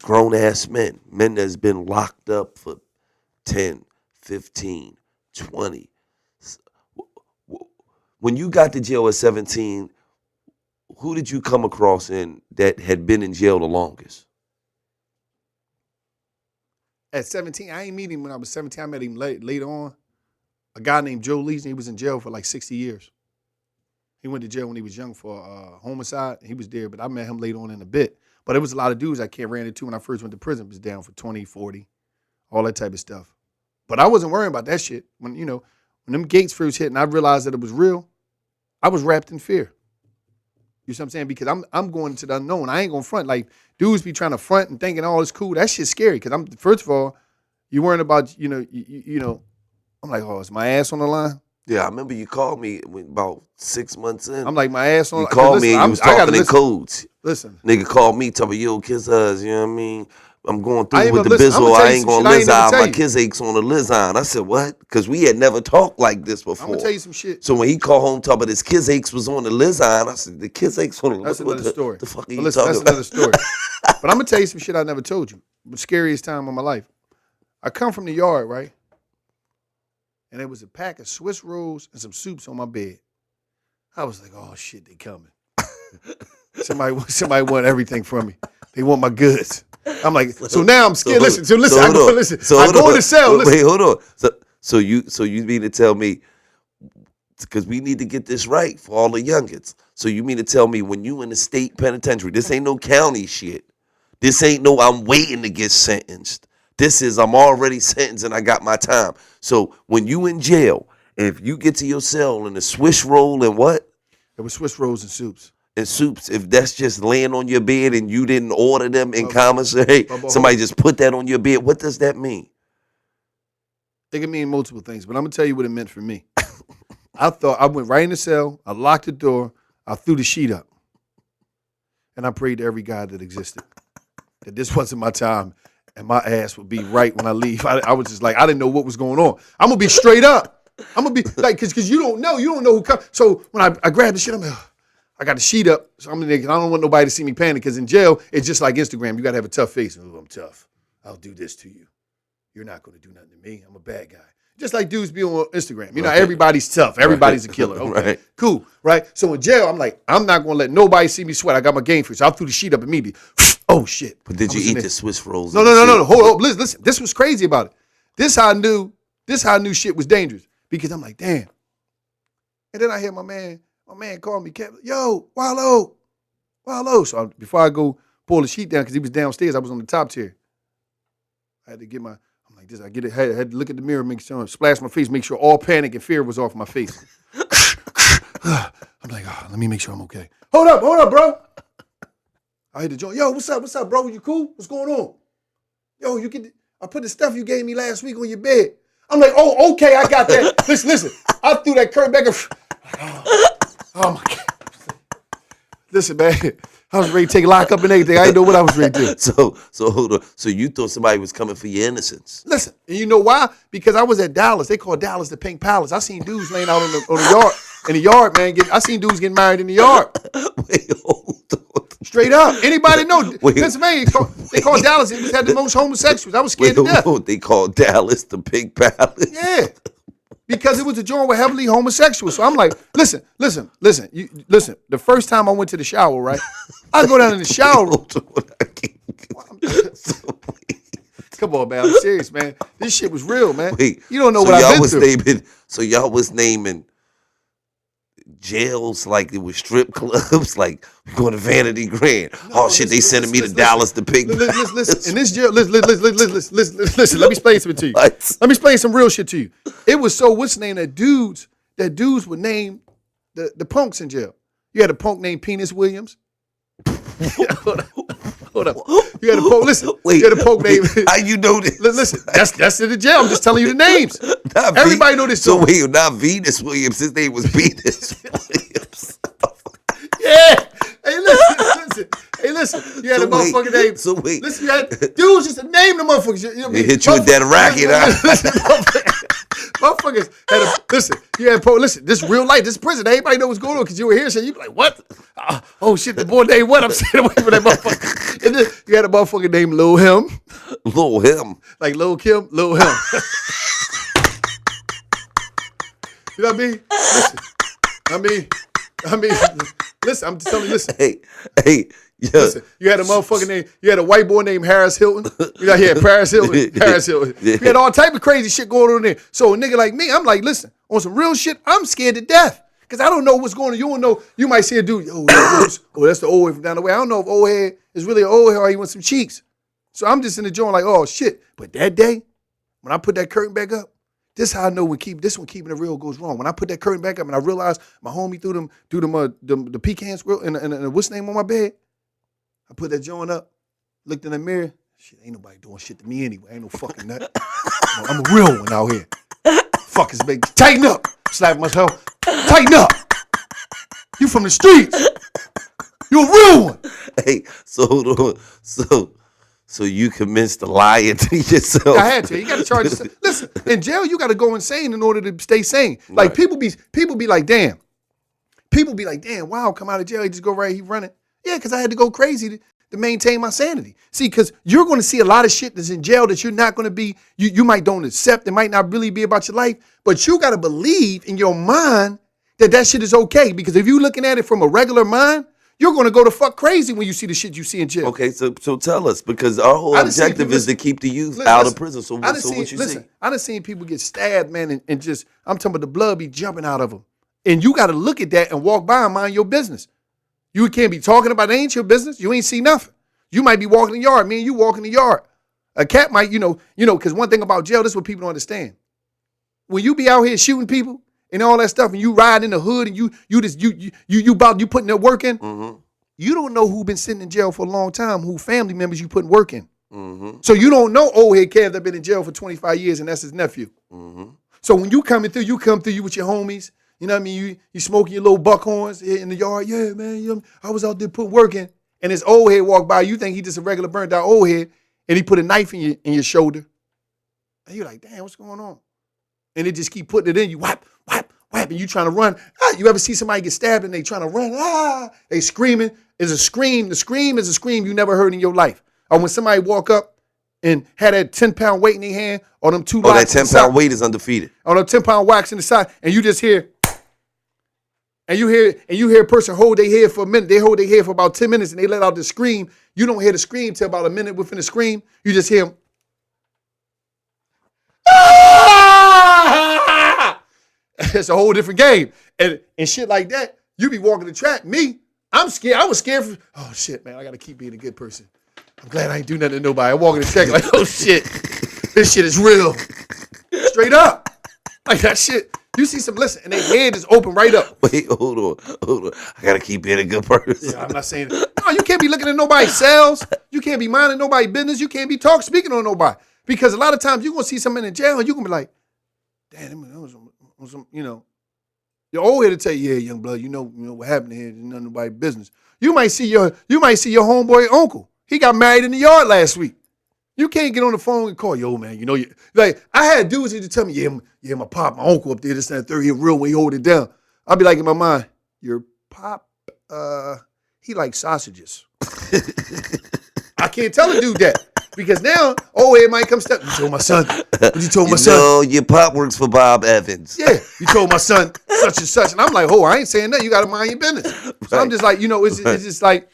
grown-ass men that's been locked up for 10, 15, 20. When you got to jail at 17, who did you come across that had been in jail the longest? At 17, I ain't meet him when I was 17. I met him later on. A guy named Joe Lees, and he was in jail for like 60 years. He went to jail when he was young for homicide. He was there, but I met him later on in a bit. But there was a lot of dudes I ran into when I first went to prison. Was down for 20, 40, all that type of stuff. But I wasn't worrying about that shit. When them gates first hit and I realized that it was real, I was wrapped in fear. You see what I'm saying? Because I'm going to the unknown. I ain't gonna front. Like, dudes be trying to front and thinking, oh, it's cool. That shit's scary. Because first of all, you worrying about, I'm like, oh, is my ass on the line? Yeah, I remember you called me about 6 months in. I'm like, my ass on the line. You called me and you was talking in codes. Listen. Nigga called me, told me, yo, kiss us, you know what I mean? I'm going through with the listen, bizzle. I ain't gonna lizard. My you. kids aches on the lizard. I said, what? Because we had never talked like this before. I'm gonna tell you some shit. So when he called home talking about his kids aches was on the lizard, I said, the kids aches on the lizard. That's another story. The fuck are you talking that's about? Another story. But I'm gonna tell you some shit I never told you. The scariest time of my life. I come from the yard, right? And there was a pack of Swiss rolls and some soups on my bed. I was like, oh shit, they coming. Somebody want everything from me. They want my goods. I'm like, so now I'm scared. Listen. I go in the cell. Wait, hold on. So you mean to tell me, because we need to get this right for all the youngins. So you mean to tell me when you in the state penitentiary, this ain't no county shit. This ain't no I'm waiting to get sentenced. This is I'm already sentenced and I got my time. So when you in jail, if you get to your cell and the Swiss roll and what? It was Swiss rolls and soups. And soups, if that's just laying on your bed and you didn't order them in commissary, somebody just put that on your bed, what does that mean? It can mean multiple things, but I'm going to tell you what it meant for me. I went right in the cell, I locked the door, I threw the sheet up, and I prayed to every God that existed that this wasn't my time and my ass would be right when I leave. I was just like, I didn't know what was going on. I'm going to be straight up. I'm going to be like, because you don't know who comes. So when I grabbed the shit, I'm like, I got the sheet up, so I'm I don't want nobody to see me panic, because in jail, it's just like Instagram. You got to have a tough face. Oh, I'm tough. I'll do this to you. You're not going to do nothing to me. I'm a bad guy. Just like dudes be on Instagram. Everybody's tough. Everybody's a killer. Okay, right. Cool, right? So in jail, I'm like, I'm not going to let nobody see me sweat. I got my game face. So I threw the sheet up immediately. Oh, shit. But did you eat the Swiss rolls? No. Hold up. Listen. This was crazy about it. This how I knew shit was dangerous, because I'm like, damn. And then I hear my man called me, yo, Wallow. So before I go pull the sheet down, because he was downstairs, I was on the top tier. I had to get I'm like this. I had to look at the mirror, make sure, splash my face, make sure all panic and fear was off my face. I'm like, let me make sure I'm okay. Hold up, bro. I hit the joint. Yo, what's up, bro? You cool? What's going on? Yo, I put the stuff you gave me last week on your bed. I'm like, oh, okay, I got that. Listen. I threw that curtain back. Oh my God. Listen, man. I was ready to take lockup and everything. I didn't know what I was ready to do. So hold on. So you thought somebody was coming for your innocence? Listen, and you know why? Because I was at Dollaz. They call Dollaz the Pink Palace. I seen dudes laying out on the yard. In the yard, man. I seen dudes getting married in the yard. Wait, hold on. Straight up. Anybody know? Pennsylvania, they call Dollaz. It had the most homosexuals. I was scared to death. They call Dollaz the Pink Palace. Yeah. because it was a joint with heavily homosexual. So I'm like, listen. The first time I went to the shower, right? I go down in the shower room. Come on, man. I'm serious, man. This shit was real, man. Wait, you don't know so what I've y'all been through. So y'all was naming jails like it was strip clubs, like we going to Vanity Grand. Oh shit, they sending me to Dallas to pick. Listen, in this jail, listen. Let me explain something to you. What? Let me explain some real shit to you. It was so what's the name that dudes would name the punks in jail. You had a punk named Penis Williams. Hold up. You had a punk. Listen. Wait, you had a punk named. How you know this? Listen. That's in the jail. I'm just telling you the names. Everybody know this. So wait, not Venus Williams. His name was Venus Williams. Yeah. Hey, listen. You had a motherfucking name. So wait. Listen, you had dudes just to name the motherfuckers. You know what I mean? They hit you with that racket, Motherfuckers had a listen. You had listen. This real life. This prison. Everybody know what's going on because you were here. So you be like, what? Oh shit, the boy named what? I'm saying away from that motherfucker. And then you had a motherfucker named Lil Him. Lil Him. Like Lil Kim, Lil Him. You know what I mean? Listen, I'm just telling you, listen. Hey, yeah. Listen, you had a motherfucking name, you had a white boy named Harris Hilton. You got here, Paris Hilton. You had all type of crazy shit going on there. So a nigga like me, I'm like, listen, on some real shit, I'm scared to death. Because I don't know what's going on. You don't know. You might see a dude, that's the old head from down the way. I don't know if old head is really an old head or he wants some cheeks. So I'm just in the joint like, oh shit. But that day, when I put that curtain back up, this is how I know when keeping it real goes wrong. When I put that curtain back up and I realized my homie threw the pecan squirrel and what's name on my bed, I put that joint up, looked in the mirror. Shit, ain't nobody doing shit to me anyway. Ain't no fucking nut. No, I'm a real one out here. Fuck is baby. Tighten up. Slap myself. Tighten up. You from the streets. You a real one. Hey, so you commenced to lie to yourself. I had to. You got to charge yourself. Listen, in jail you got to go insane in order to stay sane. Like right. people be like, damn. People be like, damn. Wow, come out of jail. He just go right. He running. Yeah, because I had to go crazy to maintain my sanity. See, because you're going to see a lot of shit that's in jail that you're not going to be. You might don't accept. It might not really be about your life. But you got to believe in your mind that shit is okay. Because if you're looking at it from a regular mind, you're going to go to fuck crazy when you see the shit you see in jail. Okay, so tell us, because our whole objective is to keep the youth out of prison. So what you see? I done seen people get stabbed, man, and just, I'm talking about the blood be jumping out of them. And you got to look at that and walk by and mind your business. You can't be talking about it ain't your business. You ain't see nothing. You might be walking in the yard. Me and you walk in the yard. A cat might, because one thing about jail, this is what people don't understand. When you be out here shooting people, and all that stuff, and you ride in the hood, and you putting that work in. Mm-hmm. You don't know who been sitting in jail for a long time, who family members you putting work in. Mm-hmm. So you don't know old head Kev that been in jail for 25 years, and that's his nephew. Mm-hmm. So when you come through you with your homies. You know what I mean? You smoking your little buckhorns in the yard. Yeah, man. I was out there putting work in, and this old head walk by. You think he just a regular burned out old head, and he put a knife in your shoulder, and you're like, damn, what's going on? And it just keep putting it in you. Whap, and you trying to run. You ever see somebody get stabbed and they trying to run? They screaming. It's a scream. The scream is a scream you never heard in your life. Or when somebody walk up and had that 10-pound weight in their hand, or them two that 10-pound weight is undefeated. On them 10-pound wax in the side, and you just hear, and you hear a person hold their head for a minute. They hold their head for about 10 minutes, and they let out the scream. You don't hear the scream till about a minute within the scream. You just hear them. It's a whole different game. And shit like that, you be walking the track. Me, I'm scared. I was scared oh shit, man, I gotta keep being a good person. I'm glad I ain't do nothing to nobody. I walk in the track like, oh shit, this shit is real. Straight up. Like that shit. You see some, listen, and their head is open right up. Wait, hold on. I gotta keep being a good person. Yeah, I'm not saying it. No, you can't be looking at nobody's cells. You can't be minding nobody's business. You can't be speaking on nobody. Because a lot of times you're gonna see somebody in jail and you're gonna be like, damn, that was some, your old head to tell you, yeah, young blood, you know what happened here, it's none of nobody's business. You might see your homeboy uncle. He got married in the yard last week. You can't get on the phone and call, yo, man, like I had dudes who tell me, yeah, my pop, my uncle up there, this and that third, he real when he hold it down. I'll be like in my mind, your pop, he likes sausages. I can't tell a dude that. Because now, everybody come step. You told my son. What you told my son? No, your pop works for Bob Evans. Yeah, you told my son such and such, and I'm like, I ain't saying nothing. You got to mind your business. So I'm just like, it's just like,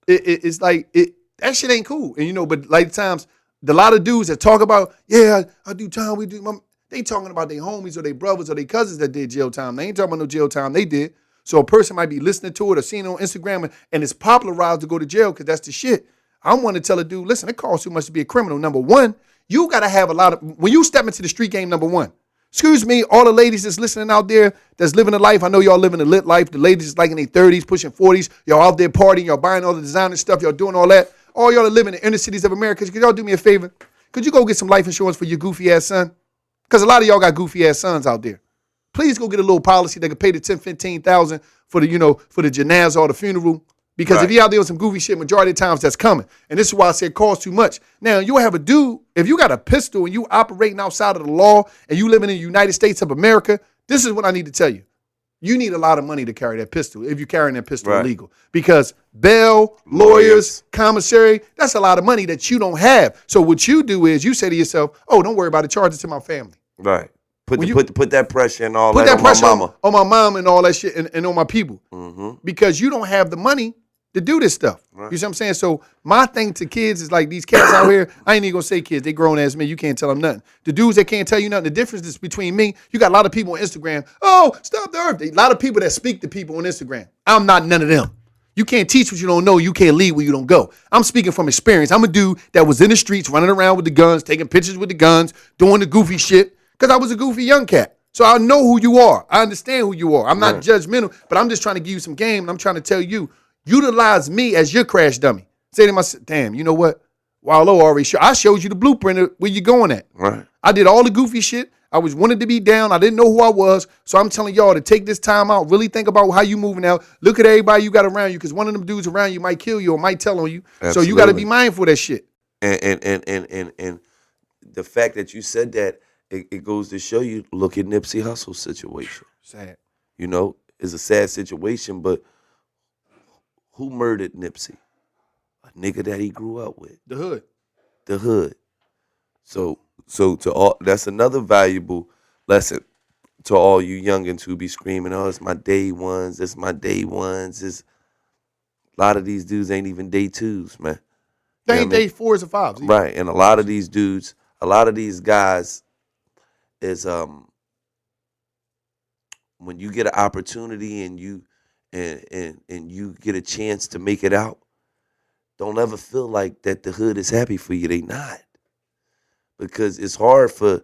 it's like that shit ain't cool. And but like times, a lot of dudes that talk about, I do time, we do. They talking about their homies or their brothers or their cousins that did jail time. They ain't talking about no jail time they did. So a person might be listening to it or seeing it on Instagram and it's popularized to go to jail because that's the shit. I want to tell a dude, listen, it costs too much to be a criminal. Number one, you got to have a lot of, when you step into the street game, number one, excuse me, all the ladies that's listening out there that's living a life, I know y'all living a lit life. The ladies is like in their 30s, pushing 40s. Y'all out there partying, y'all buying all the designer stuff, y'all doing all that. All y'all are living in the inner cities of America. Could y'all do me a favor? Could you go get some life insurance for your goofy ass son? Because a lot of y'all got goofy ass sons out there. Please go get a little policy that could pay the $10,000, $15,000 for the, for the janaza or the funeral. Because if you out there with some goofy shit, majority of the times that's coming. And this is why I say it costs too much. Now, you'll have a dude, if you got a pistol and you operating outside of the law and you living in the United States of America, this is what I need to tell you. You need a lot of money to carry that pistol if you're carrying that pistol illegal. Because bail, lawyers, commissary, that's a lot of money that you don't have. So what you do is you say to yourself, don't worry about it, charge it to my family. Right. Put that pressure and all that on pressure my mama. On my mom and all that shit and on my people. Mm-hmm. Because you don't have the money to do this stuff. Right. You see what I'm saying? So my thing to kids is like these cats out here, I ain't even gonna say kids, they grown ass men, you can't tell them nothing. The dudes that can't tell you nothing, the difference is between me, you got a lot of people on Instagram, stop the earth. A lot of people that speak to people on Instagram. I'm not none of them. You can't teach what you don't know. You can't lead where you don't go. I'm speaking from experience. I'm a dude that was in the streets running around with the guns, taking pictures with the guns, doing the goofy shit, because I was a goofy young cat. So I know who you are. I understand who you are. I'm not judgmental, but I'm just trying to give you some game, and I'm trying to tell you, utilize me as your crash dummy. Say to myself, damn, you know what? Wallow already I showed you the blueprint of where you going at. Right. I did all the goofy shit. I wanted to be down. I didn't know who I was. So I'm telling y'all to take this time out, really think about how you moving out. Look at everybody you got around you, because one of them dudes around you might kill you or might tell on you. Absolutely. So you got to be mindful of that shit. And the fact that you said that, it goes to show you, look at Nipsey Hussle's situation. Sad. It's a sad situation, but who murdered Nipsey? A nigga that he grew up with. The hood. The hood. So to all, that's another valuable lesson to all you youngins who be screaming, it's my day ones, it's my day ones. A lot of these dudes ain't even day twos, man. They ain't day fours or fives. Either. Right, and a lot of these dudes, a lot of these guys is when you get an opportunity and you get a chance to make it out, don't ever feel like that the hood is happy for you. They not. Because it's hard for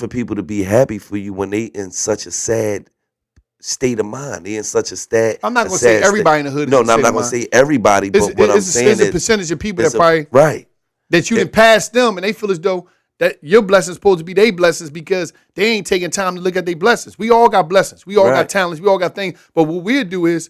people to be happy for you when they in such a sad state of mind. They in such a sad. I'm not gonna say everybody in the hood. No, I'm not gonna say everybody. But what I'm saying is a percentage of people that probably that you can pass them and they feel as though that your blessings supposed to be their blessings because they ain't taking time to look at their blessings. We all got blessings. We all got talents. We all got things. But what we'll do is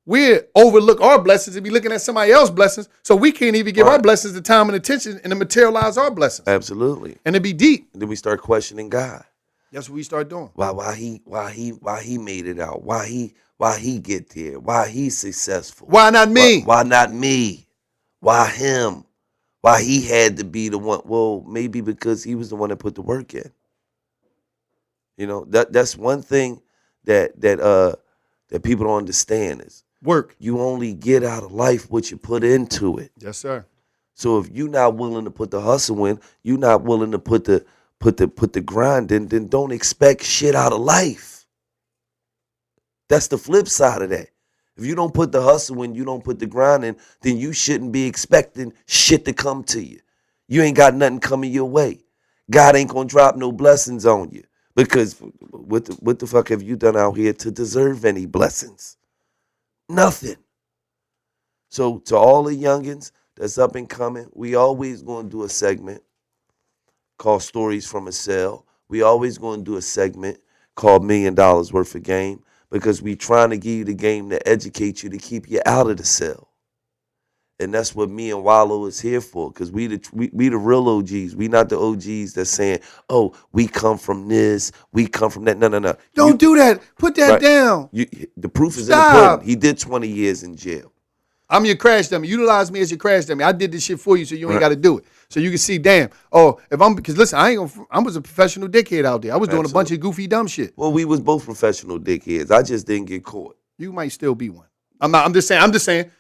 we'll overlook our blessings and be looking at somebody else's blessings, so we can't even give our blessings the time and attention and to materialize our blessings. Absolutely. And it be deep. Then we start questioning God. That's what we start doing. Why he made it out? Why he get there? Why he successful? Why not me? Why not me? Why him? Why he had to be the one? Well, maybe because he was the one that put the work in. That's one thing that people don't understand is work. You only get out of life what you put into it. Yes, sir. So if you're not willing to put the hustle in, you're not willing to put the grind in, then don't expect shit out of life. That's the flip side of that. If you don't put the hustle in, you don't put the grind in, then you shouldn't be expecting shit to come to you. You ain't got nothing coming your way. God ain't gonna drop no blessings on you. Because what the fuck have you done out here to deserve any blessings? Nothing. So to all the youngins that's up and coming, we always gonna do a segment called Stories from a Cell. We always gonna do a segment called $1 Million Worth of Game, because we trying to give you the game to educate you, to keep you out of the cell. And that's what me and Wallow is here for, because we the real OGs. We not the OGs that's saying, we come from this, we come from that. No. Don't do that. Put that down. The proof is in the pudding. He did 20 years in jail. I'm your crash dummy. Utilize me as your crash dummy. I did this shit for you, so you ain't got to do it. So you can see, damn. Oh, because listen, I was a professional dickhead out there. I was doing a bunch of goofy dumb shit. Well, we was both professional dickheads. I just didn't get caught. You might still be one. I'm just saying.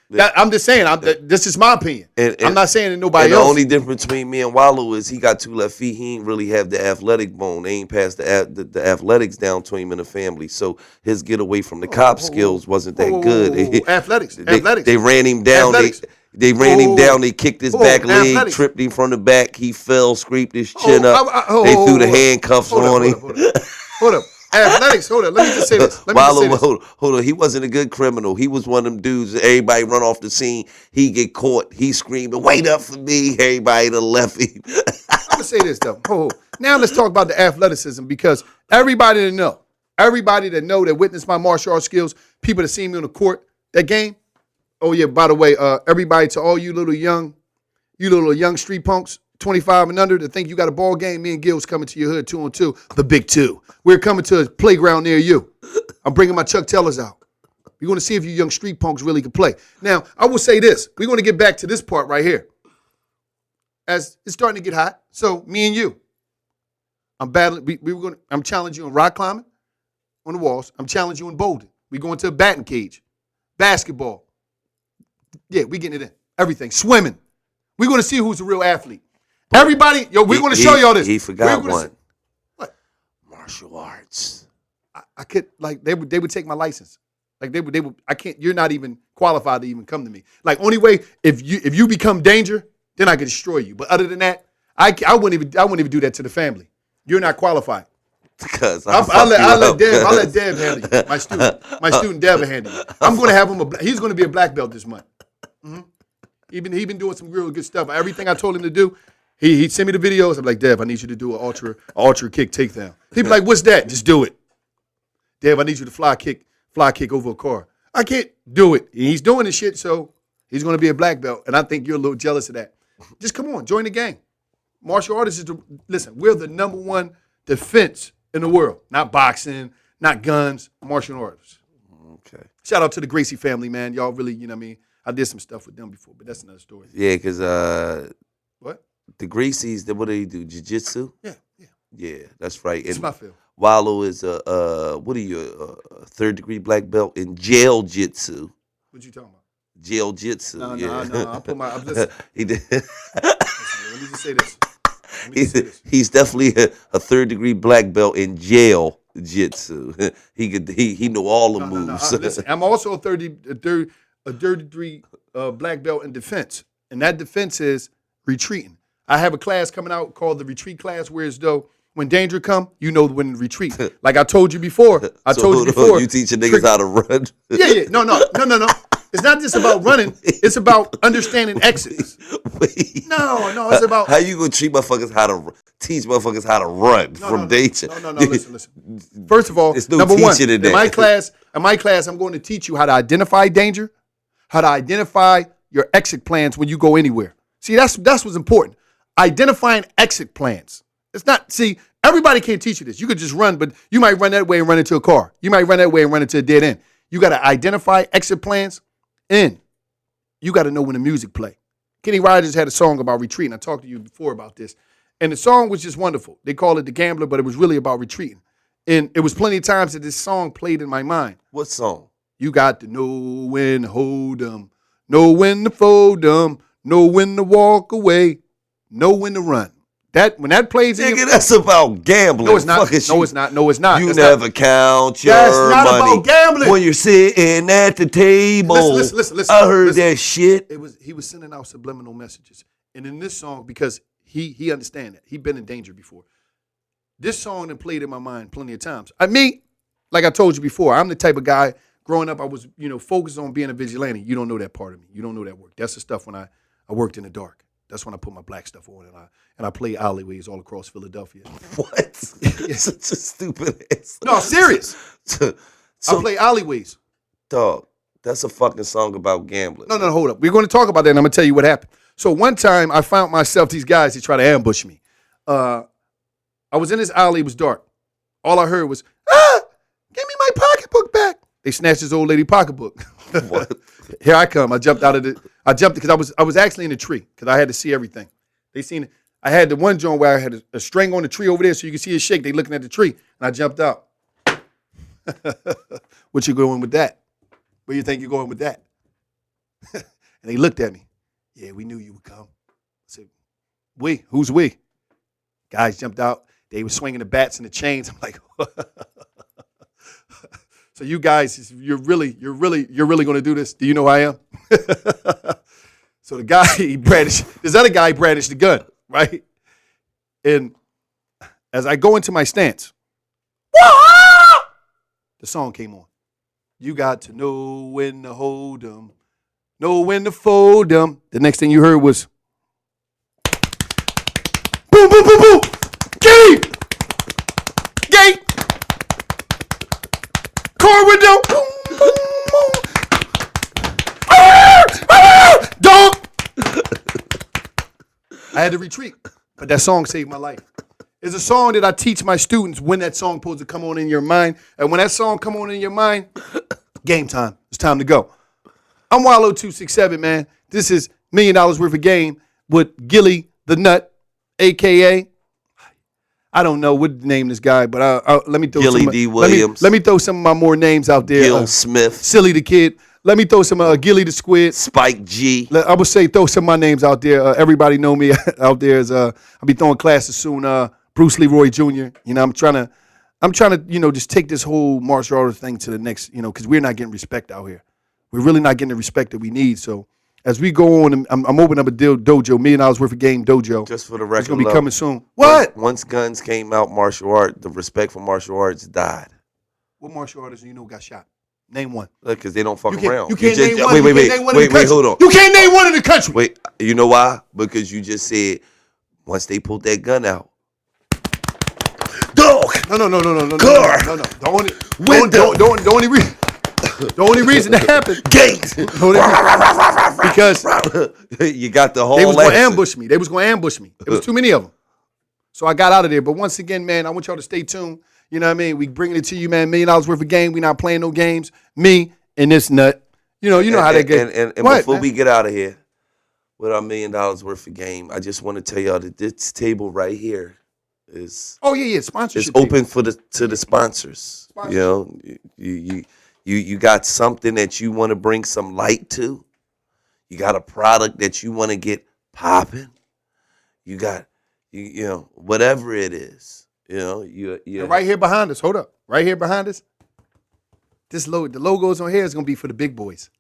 This is my opinion. I'm not saying that nobody else. The only difference between me and Wallow is he got 2 left feet. He ain't really have the athletic bone. They ain't passed the athletics down to him in the family. So his getaway from the cop skills wasn't that good. Athletics. They ran him down. They ran him down. They kicked his back leg, tripped him from the back. He fell, scraped his chin up. They threw the handcuffs on him. Hold up. Athletics, hold on. Let me just say this. Hold on. He wasn't a good criminal. He was one of them dudes. Everybody run off the scene. He get caught. He screaming, "Wait up for me!" Everybody to left him. I'm gonna say this though. Now let's talk about the athleticism because everybody that know that witnessed my martial arts skills, people that see me on the court, that game. Oh yeah. By the way, everybody to all you little young street punks. 25 and under to think you got a ball game, me and Gil's coming to your hood 2-on-2, the big 2. We're coming to a playground near you. I'm bringing my Chuck Tellers out. We're going to see if you young street punks really can play. Now, I will say this. We're going to get back to this part right here. As it's starting to get hot, so me and you, I'm battling. I'm challenging you in rock climbing on the walls. I'm challenging you in bouldering. We're going to a batting cage, basketball. Yeah, we getting it in. Everything. Swimming. We're going to see who's a real athlete. Everybody, we're going to show y'all this. He forgot one. What? Martial arts. I could they would take my license. Like they would. I can't. You're not even qualified to even come to me. Like only way if you become danger, then I could destroy you. But other than that, I wouldn't even do that to the family. You're not qualified. Because I'll let Dev handle you. My student Dev will handle you. I'm going to have him. He's going to be a black belt this month. Mm-hmm. He been doing some real good stuff. Everything I told him to do. He'd send me the videos. I'm like, Dev, I need you to do an ultra kick takedown. He'd be like, what's that? Just do it. Dev, I need you to fly kick over a car. I can't do it. And he's doing this shit, so he's going to be a black belt. And I think you're a little jealous of that. Just come on, join the gang. Martial artists listen, we're the number 1 defense in the world. Not boxing, not guns, martial artists. Okay. Shout out to the Gracie family, man. Y'all really, you know what I mean? I did some stuff with them before, but that's another story. Yeah, because what? The Gracies, what do they do? Jiu-jitsu? Yeah. Yeah, that's right. It's my field. Wallow is a 3rd-degree black belt in jail jitsu. What you talking about? Jail jitsu. No. I put my. Listen. He did. Listen, let me just say this. He's definitely a 3rd-degree black belt in jail jitsu. He know all the moves. Listen, I'm also a third degree black belt in defense, and that defense is retreating. I have a class coming out called the retreat class, where as though when danger come, you know when to retreat. Like I told you before. You teaching niggas how to run? Yeah. No. It's not just about running. It's about understanding exits. Wait. No. It's about how you gonna teach motherfuckers how to run from danger. No. Listen. First of all, no number 1, in my class, I'm going to teach you how to identify danger, how to identify your exit plans when you go anywhere. See, that's what's important. Identifying exit plans. It's not, see, everybody can't teach you this. You could just run, but you might run that way and run into a car. You might run that way and run into a dead end. You got to identify exit plans, and you got to know when the music play. Kenny Rogers had a song about retreating. I talked to you before about this. And the song was just wonderful. They call it The Gambler, but it was really about retreating. And it was plenty of times that this song played in my mind. What song? You got to know when to hold 'em, know when to fold 'em, know when to walk away, know when to run. That when that plays, nigga, that's about gambling. No, it's not. No, it's not. You that's never not. count your That's not money about gambling. when you're sitting at the table. Listen. I heard that shit. He was sending out subliminal messages, and in this song, because he understand that he been in danger before. This song that played in my mind plenty of times. Like I told you before, I'm the type of guy. Growing up, I was focused on being a vigilante. You don't know that part of me. You don't know that work. That's the stuff when I worked in the dark. That's when I put my black stuff on and I play alleyways all across Philadelphia. What? Such a stupid ass. No, I'm serious. I play alleyways. Dog, that's a fucking song about gambling. No, hold up. We're going to talk about that, and I'm going to tell you what happened. So one time, I found myself, these guys, they try to ambush me. I was in this alley. It was dark. All I heard was, give me my pocketbook back. They snatched his old lady pocketbook. What? Here I come. I jumped because I was actually in the tree because I had to see everything. They seen it. I had the one joint where I had a string on the tree over there so you can see it shake. They looking at the tree, and I jumped out. What you going with that? Where you think you're going with that? And they looked at me. Yeah, we knew you would come. I said, we? Who's we? Guys jumped out. They were swinging the bats and the chains. I'm like, so you guys, you're really going to do this? Do you know who I am? So the guy, this other guy brandished the gun, right? And as I go into my stance, the song came on. You got to know when to hold 'em, know when to fold 'em. The next thing you heard was, boom, boom, boom, boom. Gate! Gate! Car window! Boom, boom, boom. Dog! I had to retreat, but that song saved my life. It's a song that I teach my students when that song supposed to come on in your mind. And when that song come on in your mind, game time. It's time to go. I'm Wallow 267, man. This is $1 million worth of game with Gilly the Nut, a.k.a. I don't know what to name this guy, but let me throw Gilly D. Williams. Let me throw some of my more names out there. Gil Smith. Silly the Kid. Let me throw some Gilly the Squid. Spike G. I would say throw some of my names out there. Everybody know me out there. I'll be throwing classes soon. Bruce Leroy Jr. You know, I'm trying to, just take this whole martial arts thing to the next, because we're not getting respect out here. We're really not getting the respect that we need. So as we go on, I'm opening up a dojo, $1 million worth of game dojo. Just for the record, it's gonna be coming soon. What? Once guns came out, martial art, the respect for martial arts died. What martial artist got shot? Name one. Because they don't fuck around. You can't name one. Wait, hold on. You can't name one in the country. Wait, you know why? Because you just said once they pulled that gun out. Dog. No. Car. No. The only reason that happened. Gate. Because you got the whole. They was going to ambush me. There was too many of them. So I got out of there. But once again, man, I want y'all to stay tuned. You know what I mean? We bringing it to you, man. $1 million worth of game. We not playing no games. Me and this nut. You know how they get. And before we get out of here with our $1 million worth of game, I just want to tell y'all that this table right here is. Oh yeah, sponsorship. It's open to the sponsors. You know, you got something that you want to bring some light to. You got a product that you want to get popping. You got whatever it is. You right here behind us. Hold up. Right here behind us. The logos on here is gonna be for the big boys.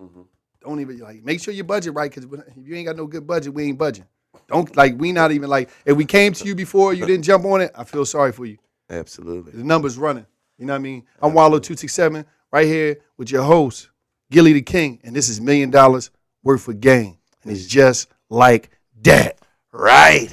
Mm-hmm. Don't even make sure you budget right, because if you ain't got no good budget, we ain't budging. Don't we not even if we came to you before you didn't jump on it, I feel sorry for you. Absolutely. The number's running. You know what I mean? I'm Wallow 267 right here with your host, Gilly the King, and this is $1 million worth of game. And it's just like that. Right.